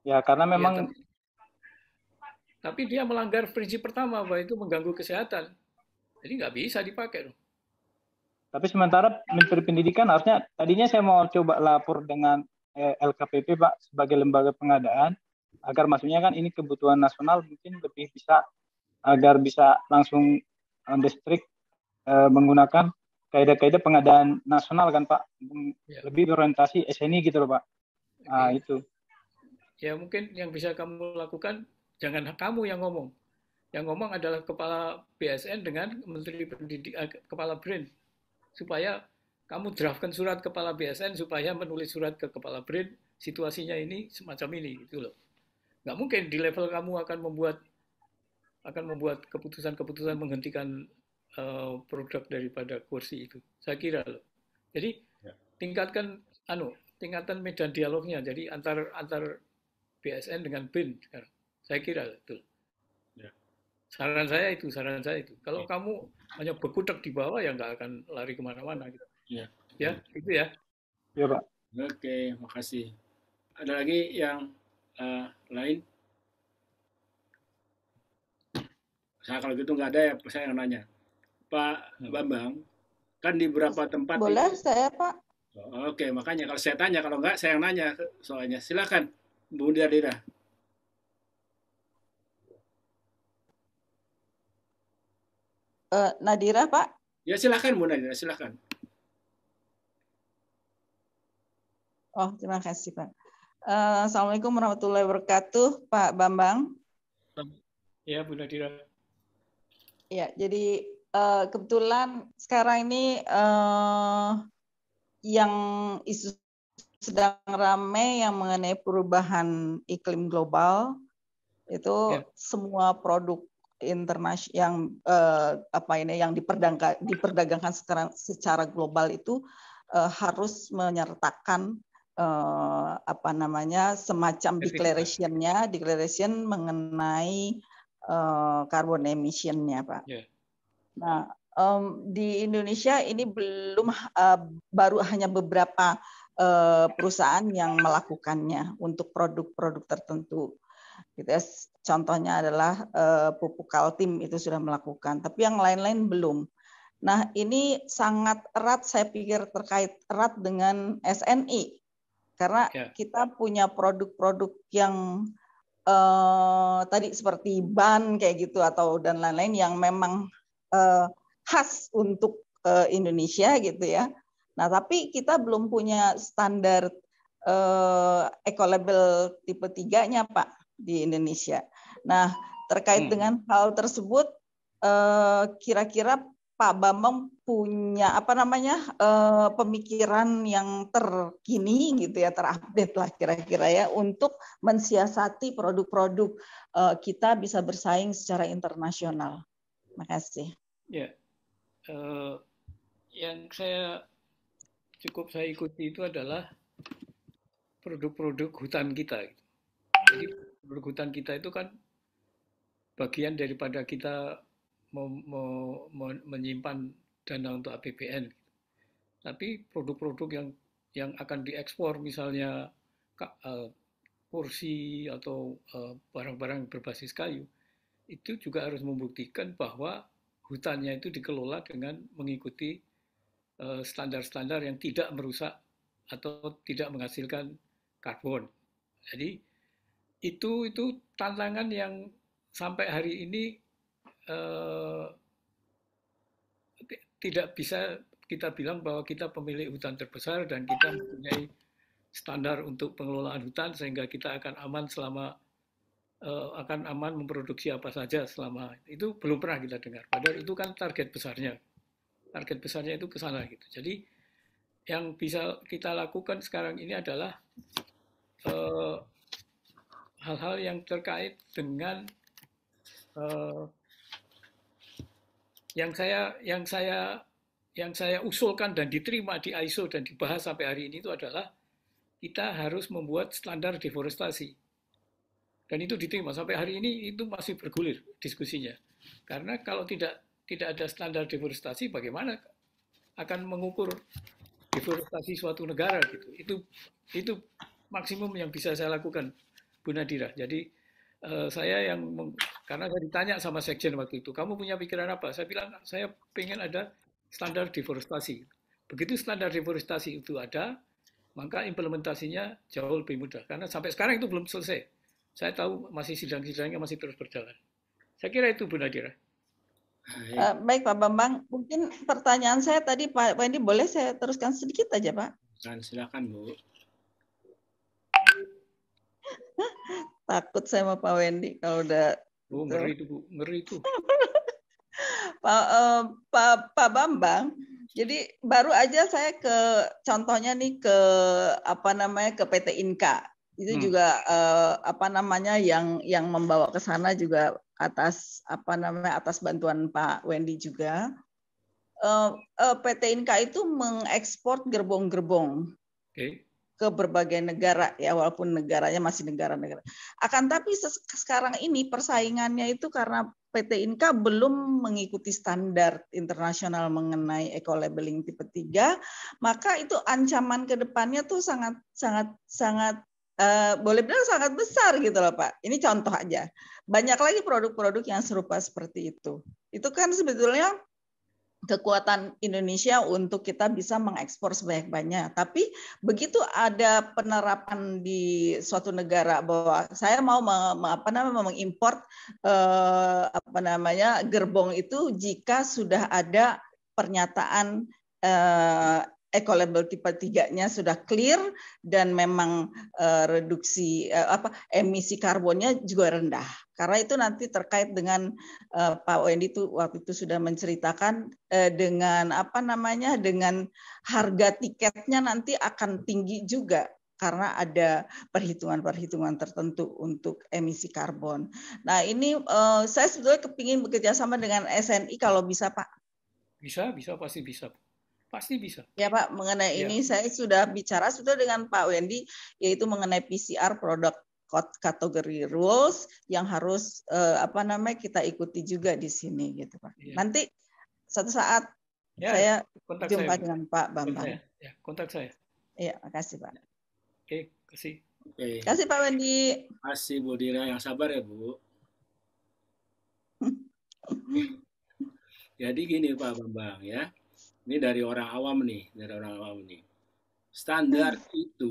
Ya karena memang tapi dia melanggar prinsip pertama bahwa itu mengganggu kesehatan. Jadi nggak bisa dipakai dong. Tapi sementara Menteri Pendidikan harusnya, tadinya saya mau coba lapor dengan LKPP Pak sebagai lembaga pengadaan, agar maksudnya kan ini kebutuhan nasional mungkin lebih bisa, agar bisa langsung on the strict menggunakan kaidah-kaidah pengadaan nasional kan Pak, lebih orientasi SNI gitu loh Pak. Nah itu. Ya mungkin yang bisa kamu lakukan, jangan kamu yang ngomong. Yang ngomong adalah Kepala BSN dengan Menteri Pendidikan, Kepala BRIN. Supaya kamu draftkan surat Kepala BSN supaya menulis surat ke Kepala BRIN, situasinya ini semacam ini gitu loh. Nggak mungkin di level kamu akan membuat keputusan-keputusan menghentikan produk daripada kursi itu. Saya kira loh. Jadi tingkatkan medan dialognya. Jadi antar BSN dengan BIN sekarang. Saya kira betul. Saran saya itu. Kalau kamu hanya berkutek di bawah ya nggak akan lari kemana-mana gitu. Ya, itu ya. Ya Pak. Oke, makasih. Ada lagi yang lain? Saya kalau gitu nggak ada ya, saya yang nanya. Pak Bambang, kan di beberapa tempat. Boleh saya Pak? Oke, makanya kalau saya tanya, kalau nggak saya yang nanya soalnya. Silakan, Bu Dira. Nadira Pak? Ya silakan Bu Nadira, silakan. Oh terima kasih Pak. Assalamualaikum warahmatullahi wabarakatuh Pak Bambang. Ya Bu Nadira. Ya jadi kebetulan sekarang ini yang isu sedang ramai yang mengenai perubahan iklim global itu semua produk internasional yang diperdagangkan secara global itu harus menyertakan semacam declaration mengenai carbon emission-nya Pak. Nah di Indonesia ini belum baru hanya beberapa perusahaan yang melakukannya untuk produk-produk tertentu. Gitu ya. Contohnya adalah pupuk Kaltim itu sudah melakukan, tapi yang lain-lain belum. Nah ini sangat erat, saya pikir terkait erat dengan SNI, karena kita punya produk-produk yang tadi seperti ban kayak gitu atau dan lain-lain yang memang khas untuk Indonesia gitu ya. Nah tapi kita belum punya standar eco-label tipe 3-nya Pak di Indonesia. Nah, terkait dengan hal tersebut, kira-kira Pak Bambang punya pemikiran yang terkini gitu ya, terupdate lah kira-kira ya, untuk mensiasati produk-produk kita bisa bersaing secara internasional. Terima kasih. Ya, yang saya ikuti itu adalah produk-produk hutan kita. Jadi produk hutan kita itu kan bagian daripada kita menyimpan dana untuk APBN. Tapi produk-produk yang akan diekspor misalnya kursi atau barang-barang berbasis kayu itu juga harus membuktikan bahwa hutannya itu dikelola dengan mengikuti standar-standar yang tidak merusak atau tidak menghasilkan karbon. Jadi itu tantangan yang sampai hari ini tidak bisa kita bilang bahwa kita pemilik hutan terbesar dan kita mempunyai standar untuk pengelolaan hutan sehingga kita akan aman memproduksi apa saja selama itu belum pernah kita dengar. Padahal itu kan target besarnya itu ke sana gitu. Jadi yang bisa kita lakukan sekarang ini adalah hal-hal yang terkait dengan yang saya usulkan dan diterima di ISO dan dibahas sampai hari ini itu adalah kita harus membuat standar deforestasi. Dan itu diterima sampai hari ini, itu masih bergulir diskusinya. Karena kalau tidak ada standar deforestasi, bagaimana akan mengukur deforestasi suatu negara gitu. Itu maksimum yang bisa saya lakukan, Bu Nadira. Jadi karena saya ditanya sama sekjen waktu itu, kamu punya pikiran apa? Saya bilang, saya pengen ada standar deforestasi. Begitu standar deforestasi itu ada, maka implementasinya jauh lebih mudah. Karena sampai sekarang itu belum selesai. Saya tahu masih sidang-sidangnya masih terus berjalan. Saya kira itu, Bu Nadira. Baik Pak Bambang, mungkin pertanyaan saya tadi Pak Wendy boleh saya teruskan sedikit aja Pak? Silakan Bu. Takut saya sama Pak Wendy kalau udah. Oh, ngeri itu Bu, ngeri itu. Pak Bambang, jadi baru aja saya contohnya nih ke PT Inka. Itu juga yang membawa ke sana juga atas bantuan Pak Wendy juga. PT Inka itu mengekspor gerbong-gerbong ke berbagai negara ya, walaupun negaranya masih negara-negara. Akan tapi sekarang ini persaingannya itu karena PT Inka belum mengikuti standar internasional mengenai eco-labeling tipe 3, maka itu ancaman ke depannya tuh sangat boleh bilang sangat besar gitu loh Pak. Ini contoh aja. Banyak lagi produk-produk yang serupa seperti itu. Itu kan sebetulnya kekuatan Indonesia untuk kita bisa mengekspor sebanyak-banyaknya. Tapi begitu ada penerapan di suatu negara bahwa saya mau mengimport gerbong itu jika sudah ada pernyataan eco-label tipe 3-nya sudah clear dan memang reduksi emisi karbonnya juga rendah. Karena itu nanti terkait dengan Pak Wendy itu waktu itu sudah menceritakan dengan dengan harga tiketnya nanti akan tinggi juga karena ada perhitungan-perhitungan tertentu untuk emisi karbon. Nah ini saya sebetulnya kepingin bekerja sama dengan SNI kalau bisa Pak. Bisa pasti bisa. Pasti bisa. Ya Pak, mengenai ini saya sudah bicara dengan Pak Wendy, yaitu mengenai PCR product category rules yang harus kita ikuti juga di sini gitu Pak. Nanti suatu saat saya jumpa dengan Pak Bambang. Kontak saya. Iya, makasih Pak. Oke, kasih. Kasih Pak Wendy. Kasih Bu Dira, yang sabar ya Bu. Jadi gini Pak Bambang ya. Ini dari orang awam nih, Standar itu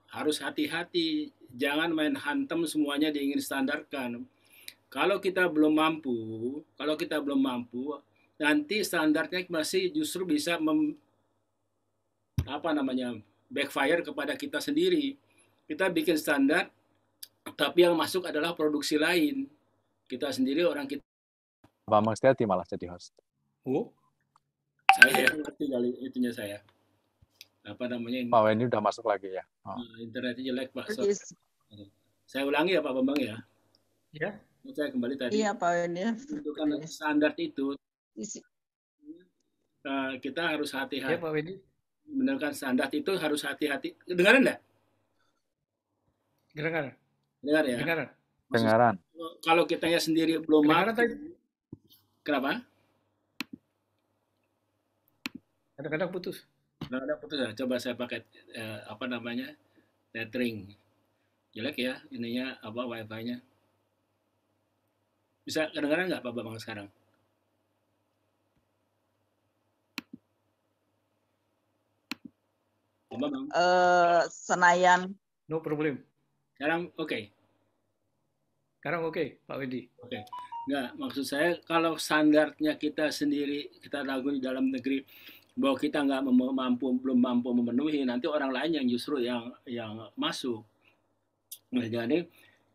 harus hati-hati, jangan main hantem semuanya diingin standarkan. Kalau kita belum mampu, nanti standarnya masih justru bisa backfire kepada kita sendiri. Kita bikin standar, tapi yang masuk adalah produksi lain. Kita sendiri orang kita. Bambang Setiati malah jadi host. Oh. Saya ngerti kali itunya saya. Pak Wendy udah masuk lagi ya. Internetnya jelek Pak. Saya ulangi ya Pak Bambang ya. Ya. Saya kembali tadi. Iya Pak Wendy. Itu kan standar itu. Kita harus hati-hati. Ya Pak Wendy. Menentukan standar itu harus hati-hati. Dengaran enggak? Dengar ya. Dengaran. Kalau kitanya sendiri belum mampu. Kenapa? Kadang-kadang putus. Ya. Coba saya pakai tethering. Jelek ya ininya wifi-nya. Bisa kedengaran nggak Pak Bambang sekarang? Senayan. No problem. Sekarang oke. Sekarang oke, Pak Wendy. Oke. Enggak, maksud saya kalau standarnya kita sendiri, kita lakukan di dalam negeri, bahwa kita belum mampu memenuhi, nanti orang lain yang justru yang masuk. Nah, jadi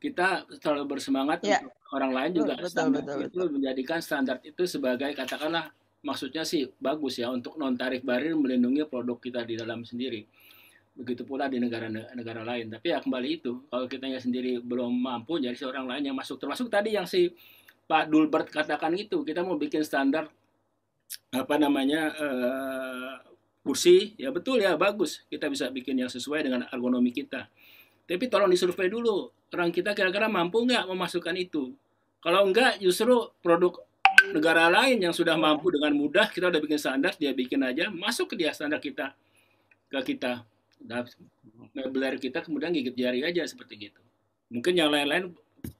kita selalu bersemangat untuk orang lain juga menjadikan standar itu sebagai, katakanlah, maksudnya sih bagus ya untuk non tarif barir melindungi produk kita di dalam sendiri. Begitu pula di negara-negara lain. Tapi ya kembali itu, kalau kitanya sendiri belum mampu, jadi orang lain yang masuk. Termasuk tadi yang si Pak Dulbert katakan itu, kita mau bikin standar kursi, ya betul ya, bagus. Kita bisa bikin yang sesuai dengan ergonomi kita. Tapi tolong disurvei dulu, orang kita kira-kira mampu nggak memasukkan itu. Kalau enggak, justru produk negara lain yang sudah mampu dengan mudah, kita udah bikin standar, dia bikin aja, masuk ke dia standar kita, ke kita. Mebeler kita kemudian gigit jari aja seperti gitu. Mungkin yang lain-lain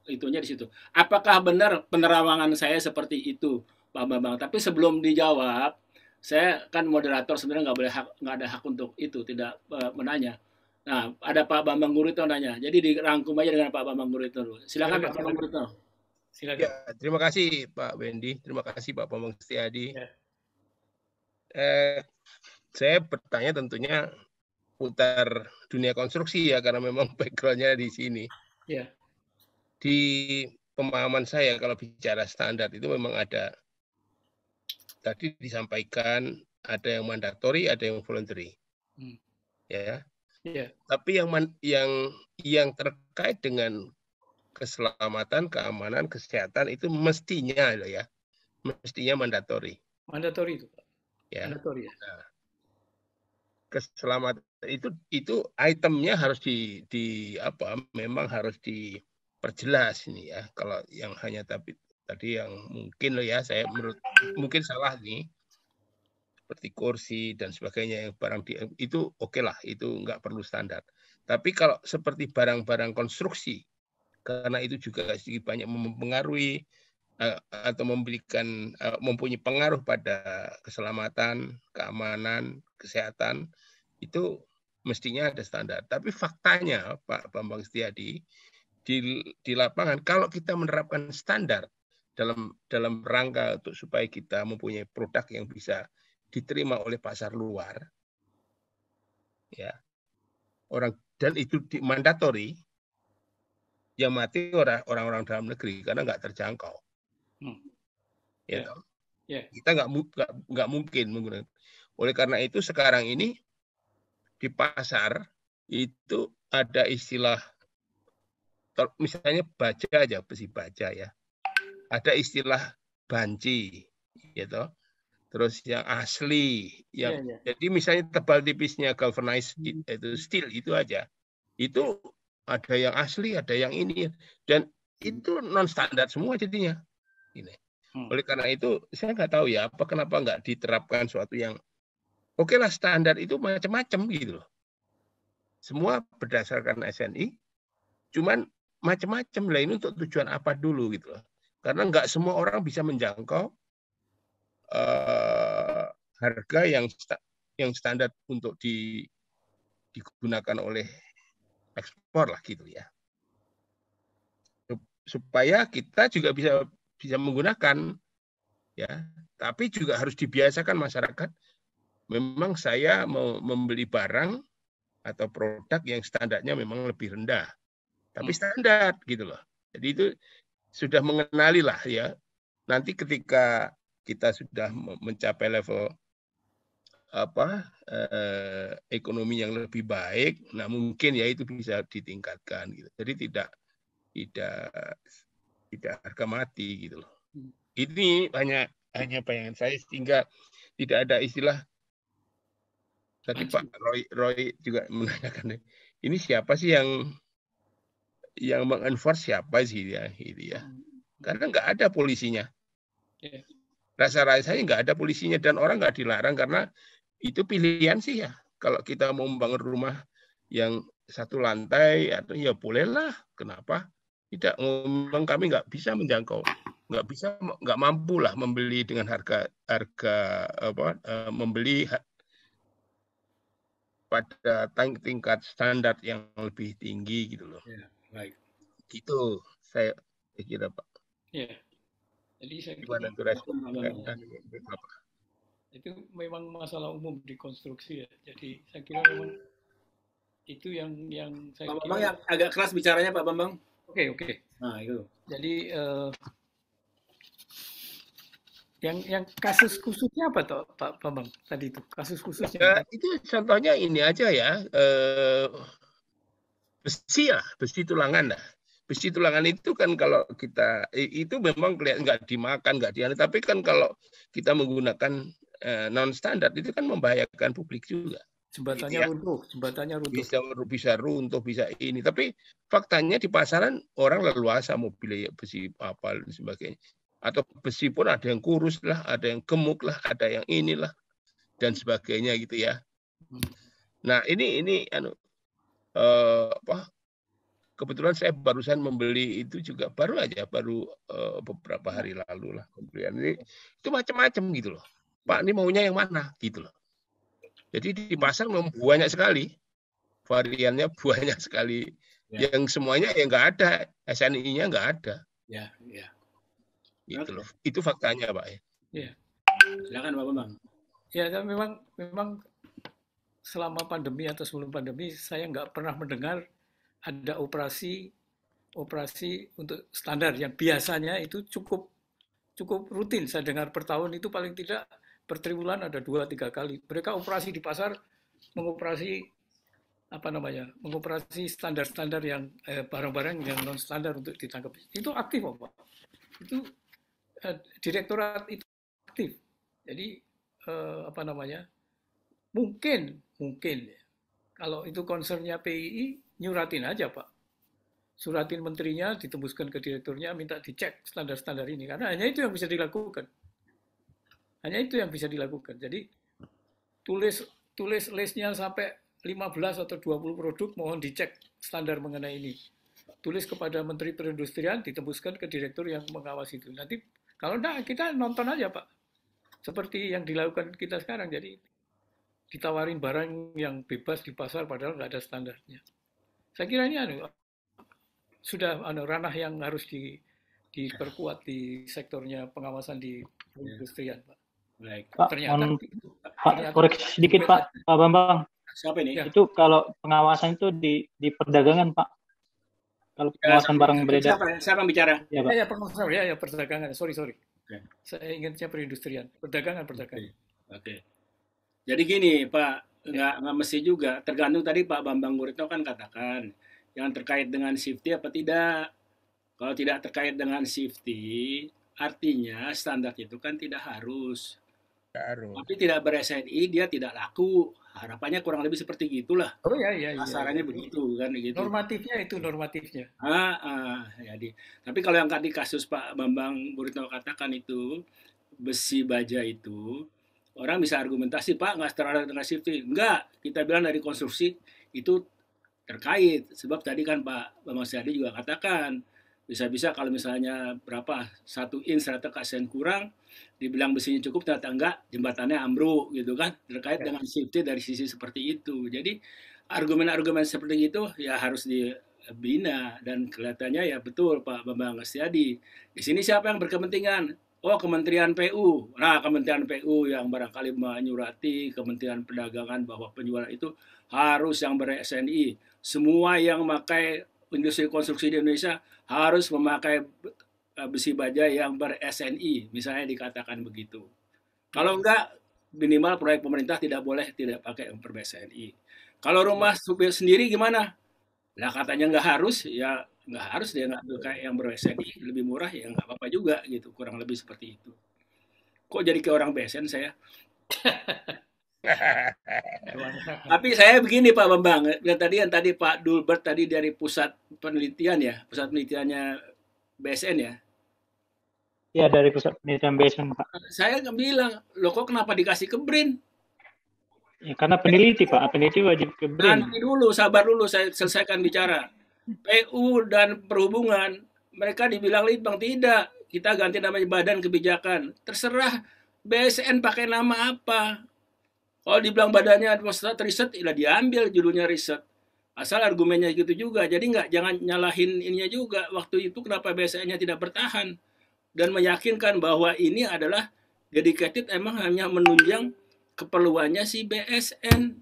itunya di situ. Apakah benar penerawangan saya seperti itu, Pak Bambang? Tapi sebelum dijawab, saya kan moderator sebenarnya nggak ada hak untuk itu, tidak menanya. Nah, ada Pak Bambang Gurito nanya. Jadi dirangkum aja dengan Pak Bambang Gurito dulu. Silakan Pak Bambang Gurito. Silakan. Ya, terima kasih Pak Wendy, terima kasih Pak Bambang Setiadi. Ya. Saya bertanya tentunya putar dunia konstruksi ya, karena memang background-nya di sini. Ya. Di pemahaman saya kalau bicara standar itu memang ada, tadi disampaikan ada yang mandatory, ada yang voluntary. Ya. Yeah. Tapi yang terkait dengan keselamatan, keamanan, kesehatan itu mestinya loh ya, mestinya mandatory. Mandatory itu, Pak. Ya. Mandatory ya. Nah, keselamatan itu itemnya harus memang harus diperjelas ini ya. Kalau yang hanya tadi yang mungkin loh ya, saya mungkin salah nih. Seperti kursi dan sebagainya yang barang itu oke lah, itu nggak perlu standar. Tapi kalau seperti barang-barang konstruksi, karena itu juga sedikit banyak mempengaruhi atau mempunyai pengaruh pada keselamatan, keamanan, kesehatan, itu mestinya ada standar. Tapi faktanya Pak Bambang Setiadi di lapangan, kalau kita menerapkan standar dalam rangka untuk supaya kita mempunyai produk yang bisa diterima oleh pasar luar, ya dan itu mandatori, yang mati orang-orang dalam negeri karena nggak terjangkau. Ya, kita nggak mungkin menggunakan. Oleh karena itu sekarang ini di pasar itu ada istilah, misalnya baja aja, besi baja ya, ada istilah banci, gitu. Terus yang asli, jadi misalnya tebal tipisnya galvanized itu steel itu aja, itu ada yang asli, ada yang ini, dan itu non standar semua jadinya. Ini. Oleh karena itu saya nggak tahu ya, kenapa nggak diterapkan suatu yang oke lah, standar itu macam-macam gitu loh. Semua berdasarkan SNI, cuman macam-macam lah, ini untuk tujuan apa dulu gitu loh. Karena nggak semua orang bisa menjangkau harga yang standar untuk digunakan oleh ekspor lah gitu ya, supaya kita juga bisa menggunakan ya. Tapi juga harus dibiasakan masyarakat, memang saya mau membeli barang atau produk yang standarnya memang lebih rendah, tapi standar gitu loh. Jadi itu sudah mengenali lah ya. Nanti ketika kita sudah mencapai level ekonomi yang lebih baik, nah mungkin ya itu bisa ditingkatkan gitu. Jadi tidak harga mati gitu loh. Ini hanya bayangan saya, sehingga tidak ada istilah. Tadi Pak Roy juga menanyakan, ini siapa sih yang mengenforce, siapa sih ya gitu ya. Karena nggak ada polisinya. Rasa-rasanya nggak ada polisinya, dan orang nggak dilarang karena itu pilihan sih ya. Kalau kita mau membangun rumah yang satu lantai, atau ya bolehlah, kenapa tidak? Memang kami nggak bisa menjangkau, nggak mampu lah membeli dengan harga membeli pada tingkat standar yang lebih tinggi gitu loh. Ya, baik. Gitu saya kira Pak. Ya, jadi saya Gimana kira tuh respon itu memang masalah umum di konstruksi ya. Jadi saya kira memang itu yang saya Pak Bambang yang agak keras bicaranya Pak Bambang. Oke. Nah itu. Jadi yang kasus khususnya apa toh Pak Bambang tadi itu kasus khususnya? Itu contohnya ini aja ya, besi tulangan lah. Besi tulangan itu kan kalau kita itu memang kelihatan nggak dimakan, nggak dianu, tapi kan kalau kita menggunakan non standar itu kan membahayakan publik juga. Jembatannya runtuh, Bisa runtuh, bisa ini. Tapi faktanya di pasaran orang leluasa mobil besi apa dan sebagainya. Atau besi pun ada yang kurus lah, ada yang gemuk lah, ada yang inilah dan sebagainya gitu ya. Nah ini kebetulan saya barusan membeli itu juga baru beberapa hari lalu lah pembelian ini. Itu macam-macam gitu loh. Pak ini maunya yang mana gitu loh. Jadi di pasar banyak sekali variannya, banyak sekali yang semuanya yang nggak ada, SNI-nya nggak ada. Ya. Gitu loh. Itu faktanya Pak. Ya. Silakan Pak Bambang. Ya, kan memang selama pandemi atau sebelum pandemi saya nggak pernah mendengar ada operasi untuk standar yang biasanya itu cukup rutin. Saya dengar per tahun itu paling tidak per triwulan ada 2-3 kali. Mereka operasi di pasar mengoperasi standar-standar yang barang-barang yang non standar untuk ditangkap. Itu aktif Pak. Itu direktorat itu aktif. Jadi mungkin kalau itu concernnya PII nyuratin aja Pak, suratin menterinya, ditembuskan ke direkturnya, minta dicek standar-standar ini karena hanya itu yang bisa dilakukan. Jadi tulis listnya sampai 15 atau 20 produk mohon dicek standar mengenai ini. Tulis kepada Menteri Perindustrian, ditembuskan ke direktur yang mengawasi itu. Nanti kalau enggak, kita nonton aja Pak. Seperti yang dilakukan kita sekarang. Jadi ditawarin barang yang bebas di pasar padahal nggak ada standarnya. Saya kira ini sudah ranah yang harus diperkuat di sektornya pengawasan di perindustrian Pak. Baik. Pak, koreksi sedikit Pak Bambang. Siapa ini? Itu kalau pengawasan itu di perdagangan Pak. Kalau pengawasan barang beredar. Siapa yang bicara? Ya, pengawasan perdagangan. Sorry. Okay. Saya ingatnya perindustrian. Perdagangan. Oke. Jadi gini Pak, nggak mesti juga. Tergantung tadi Pak Bambang Guritno kan katakan yang terkait dengan safety apa tidak. Kalau tidak terkait dengan safety, artinya standar itu kan tidak harus. Tapi tidak ber-SNI dia tidak laku. Harapannya kurang lebih seperti gitulah. Oh ya. Kasarannya begitu kan gitu. Normatifnya. Jadi. Tapi kalau yang tadi kasus Pak Bambang Guritno katakan itu besi baja itu, orang bisa argumentasi Pak nggak terhadap dengan safety. Enggak, kita bilang dari konstruksi itu terkait. Sebab tadi kan Pak Bambang Setiadi juga katakan bisa-bisa kalau misalnya 1 inch ternyata kasihan kurang, dibilang besinya cukup ternyata enggak, jembatannya ambruk gitu kan, terkait dengan safety dari sisi seperti itu. Jadi argumen-argumen seperti itu ya harus dibina dan kelihatannya ya betul Pak Bambang Setiadi. Di sini siapa yang berkepentingan? Oh, Kementerian PU. Nah, Kementerian PU yang barangkali menyurati Kementerian Perdagangan bahwa penjualan itu harus yang ber-SNI. Semua yang memakai industri konstruksi di Indonesia harus memakai besi baja yang ber-SNI, misalnya dikatakan begitu. Kalau enggak, minimal proyek pemerintah tidak pakai yang ber-SNI. Kalau rumah sendiri gimana? Lah katanya nggak harus, ya nggak harus dia nggak pakai yang ber-SNI, lebih murah ya nggak apa-apa juga gitu, kurang lebih seperti itu. Kok jadi kayak orang BSN saya? Tapi saya begini Pak Bambang, tadi Pak Dulbert tadi dari pusat penelitiannya BSN ya. Ya, dari pusat penelitian BSN Pak. Saya nggak bilang, loh kok kenapa dikasih ke BRIN? Ya, karena peneliti Pak, peneliti wajib ke BRIN. Nanti dulu, sabar dulu, saya selesaikan bicara. PU dan Perhubungan, mereka dibilang litbang, tidak. Kita ganti namanya Badan Kebijakan. Terserah BSN pakai nama apa. Kalau dibilang badannya pusat riset, ya diambil judulnya riset. Asal argumennya gitu juga. Jadi jangan nyalahin ininya juga. Waktu itu kenapa BSN-nya tidak bertahan dan meyakinkan bahwa ini adalah dedicated emang hanya menunjang keperluannya si BSN.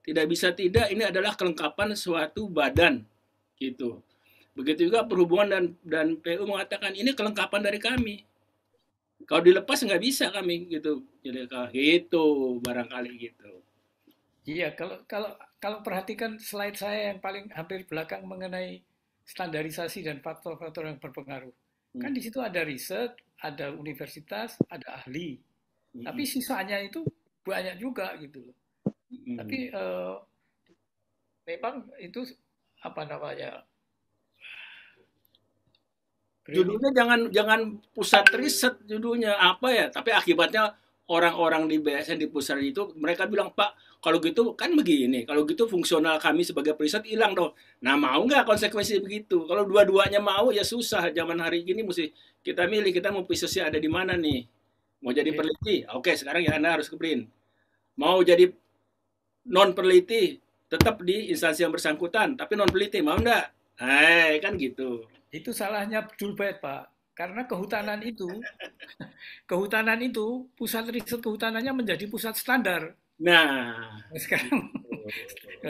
Tidak bisa tidak, ini adalah kelengkapan suatu badan gitu. Begitu juga perhubungan dan PU mengatakan ini kelengkapan dari kami. Kalau dilepas nggak bisa kami gitu. Jadi gitu barangkali gitu. Iya, kalau perhatikan slide saya yang paling hampir belakang mengenai standarisasi dan faktor-faktor yang berpengaruh. Kan di situ ada riset, ada universitas, ada ahli. Tapi sisanya itu banyak juga gitu loh. Tapi memang itu apa namanya? Judulnya jangan pusat riset judulnya apa ya? Tapi akibatnya orang-orang di BSN di pusat itu mereka bilang, Pak, kalau gitu kan begini, kalau gitu fungsional kami sebagai periset hilang dong. Nah, mau nggak konsekuensi begitu? Kalau dua-duanya mau ya susah. Zaman hari ini mesti kita milih, kita mau risetnya ada di mana nih? Mau jadi peneliti? Oke, sekarang ya Anda harus ke BRIN. Mau jadi non peneliti, tetap di instansi yang bersangkutan, tapi non peneliti mau enggak? Kan gitu. Itu salahnya Dulbet, Pak. Karena kehutanan itu pusat riset kehutanannya menjadi pusat standar. Nah, sekarang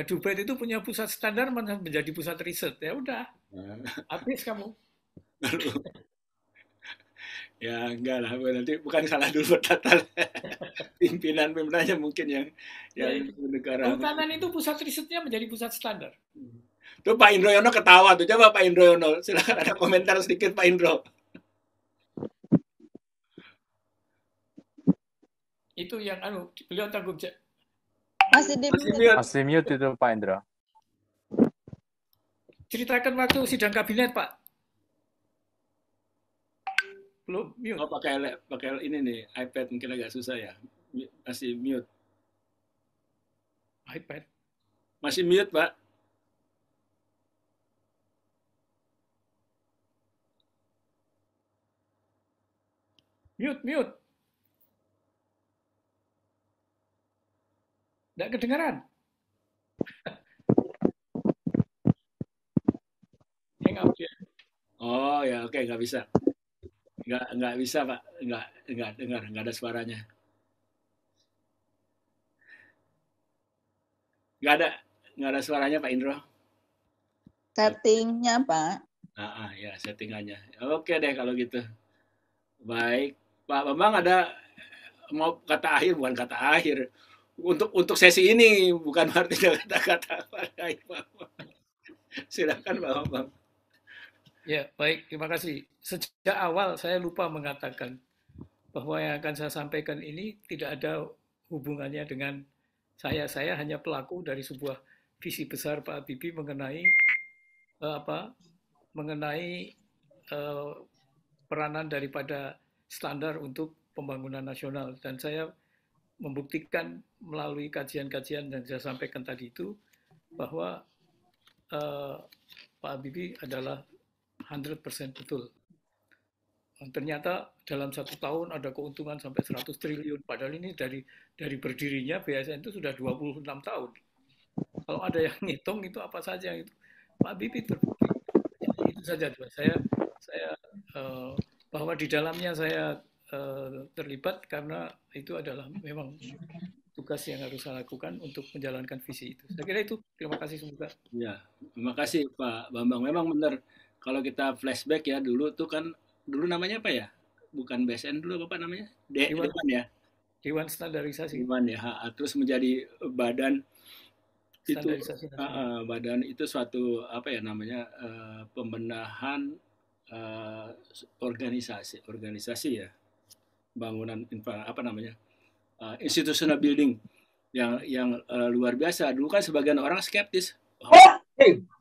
Dulbet itu punya pusat standar menjadi pusat riset. Ya udah, habis kamu. Ya enggak lah, nanti bukan salah dulu total. Pimpinannya mungkin yang negara. Kehutanan itu pusat risetnya menjadi pusat standar. Tuh Pak Indro Yono ketawa tuh. Coba Pak Indro Yono, silakan ada komentar sedikit Pak Indro. Itu yang beliau tanggung jawab. Masih mute itu Pak Indro. Ceritakan waktu sidang kabinet, Pak. Belum mute. Oh, pakai ini nih, iPad mungkin agak susah ya. Masih mute. iPad. Masih mute, Pak. Mute. Nggak kedengaran. Hang out ya. Oh ya, oke, nggak bisa. Nggak bisa, Pak. Nggak dengar, nggak ada suaranya. Nggak ada suaranya, Pak Indro. Settingnya, Pak. Ya, settingannya. Oke deh kalau gitu. Baik, Pak Bambang ada mau kata akhir, bukan kata akhir. Untuk sesi ini bukan artinya kata-kata akhir, Pak. Silakan Pak Bambang. Ya, baik, terima kasih. Sejak awal saya lupa mengatakan bahwa yang akan saya sampaikan ini tidak ada hubungannya dengan saya. Saya hanya pelaku dari sebuah visi besar Pak Habibie mengenai peranan daripada standar untuk pembangunan nasional. Dan saya membuktikan melalui kajian-kajian yang saya sampaikan tadi itu bahwa Pak Habibie adalah 100% betul. Ternyata dalam 1 tahun ada keuntungan sampai 100 triliun. Padahal ini dari berdirinya BSN itu sudah 26 tahun. Kalau ada yang ngitung itu apa saja itu Pak Habibie terbukti. Itu saja saya bahwa di dalamnya saya terlibat karena itu adalah memang tugas yang harus saya lakukan untuk menjalankan visi itu. Saya kira itu. Terima kasih semoga. Ya, terima kasih Pak Bambang. Memang benar kalau kita flashback ya dulu tuh kan dulu namanya apa ya? Bukan BSN dulu apa namanya? Dewan ya. Dewan Standarisasi. Dewan ya. Terus menjadi badan itu badan itu suatu apa ya namanya pembenahan organisasi ya. Bangunan apa namanya? Institutional building yang luar biasa. Dulu kan sebagian orang skeptis.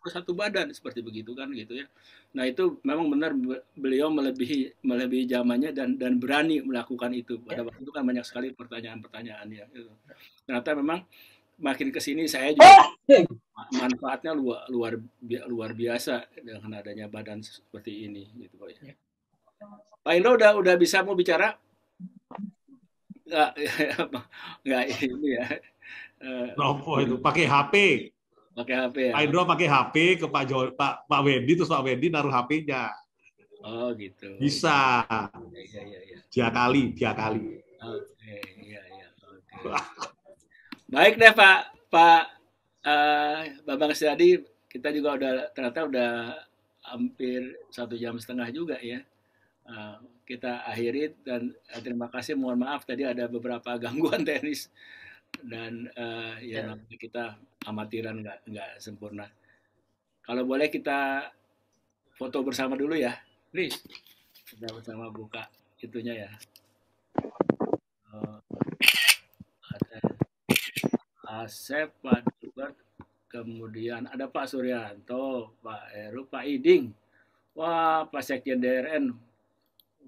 Satu badan seperti begitu kan gitu ya. Nah itu memang benar beliau melebihi zamannya dan berani melakukan itu. Pada waktu itu kan banyak sekali pertanyaan-pertanyaan ya. Gitu. Ternyata memang makin kesini saya juga manfaatnya luar biasa dengan adanya badan seperti ini gitu Pak. Ya. Pak Indro udah bisa mau bicara? Nggak ini ya. Lompo itu pakai HP. Pakai HP ya? Pak Indro pakai HP ke Pak Wendy, terus Pak Wendy naruh HP-nya. Oh gitu. Bisa. Iya. Dia kali. Oke, iya. Oke. Baik deh Pak Bambang Setiadi, kita juga ternyata udah hampir 1,5 jam juga ya. Kita akhiri dan terima kasih. Mohon maaf tadi ada beberapa gangguan teknis dan ya namanya kita amatiran nggak sempurna. Kalau boleh kita foto bersama dulu ya, please. Kita bersama buka itunya ya. Ada Asep, Pak Dubert, kemudian ada Pak Suryanto, Pak Heru, Pak Iding, wah Pak Sekjen DRN,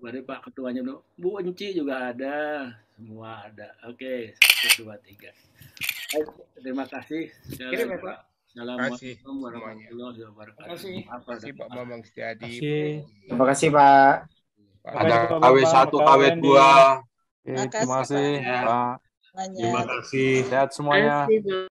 berarti Pak Ketuanya Bu Enci juga ada, semua ada. Oke, 1, 2, 3. Baik, terima kasih. Assalamualaikum warahmatullahi wabarakatuh. Terima kasih Pak Bambang Setiadi. Terima kasih Pak. Ada KW1, KW2. Terima kasih Pak. Terima kasih. Sehat semuanya.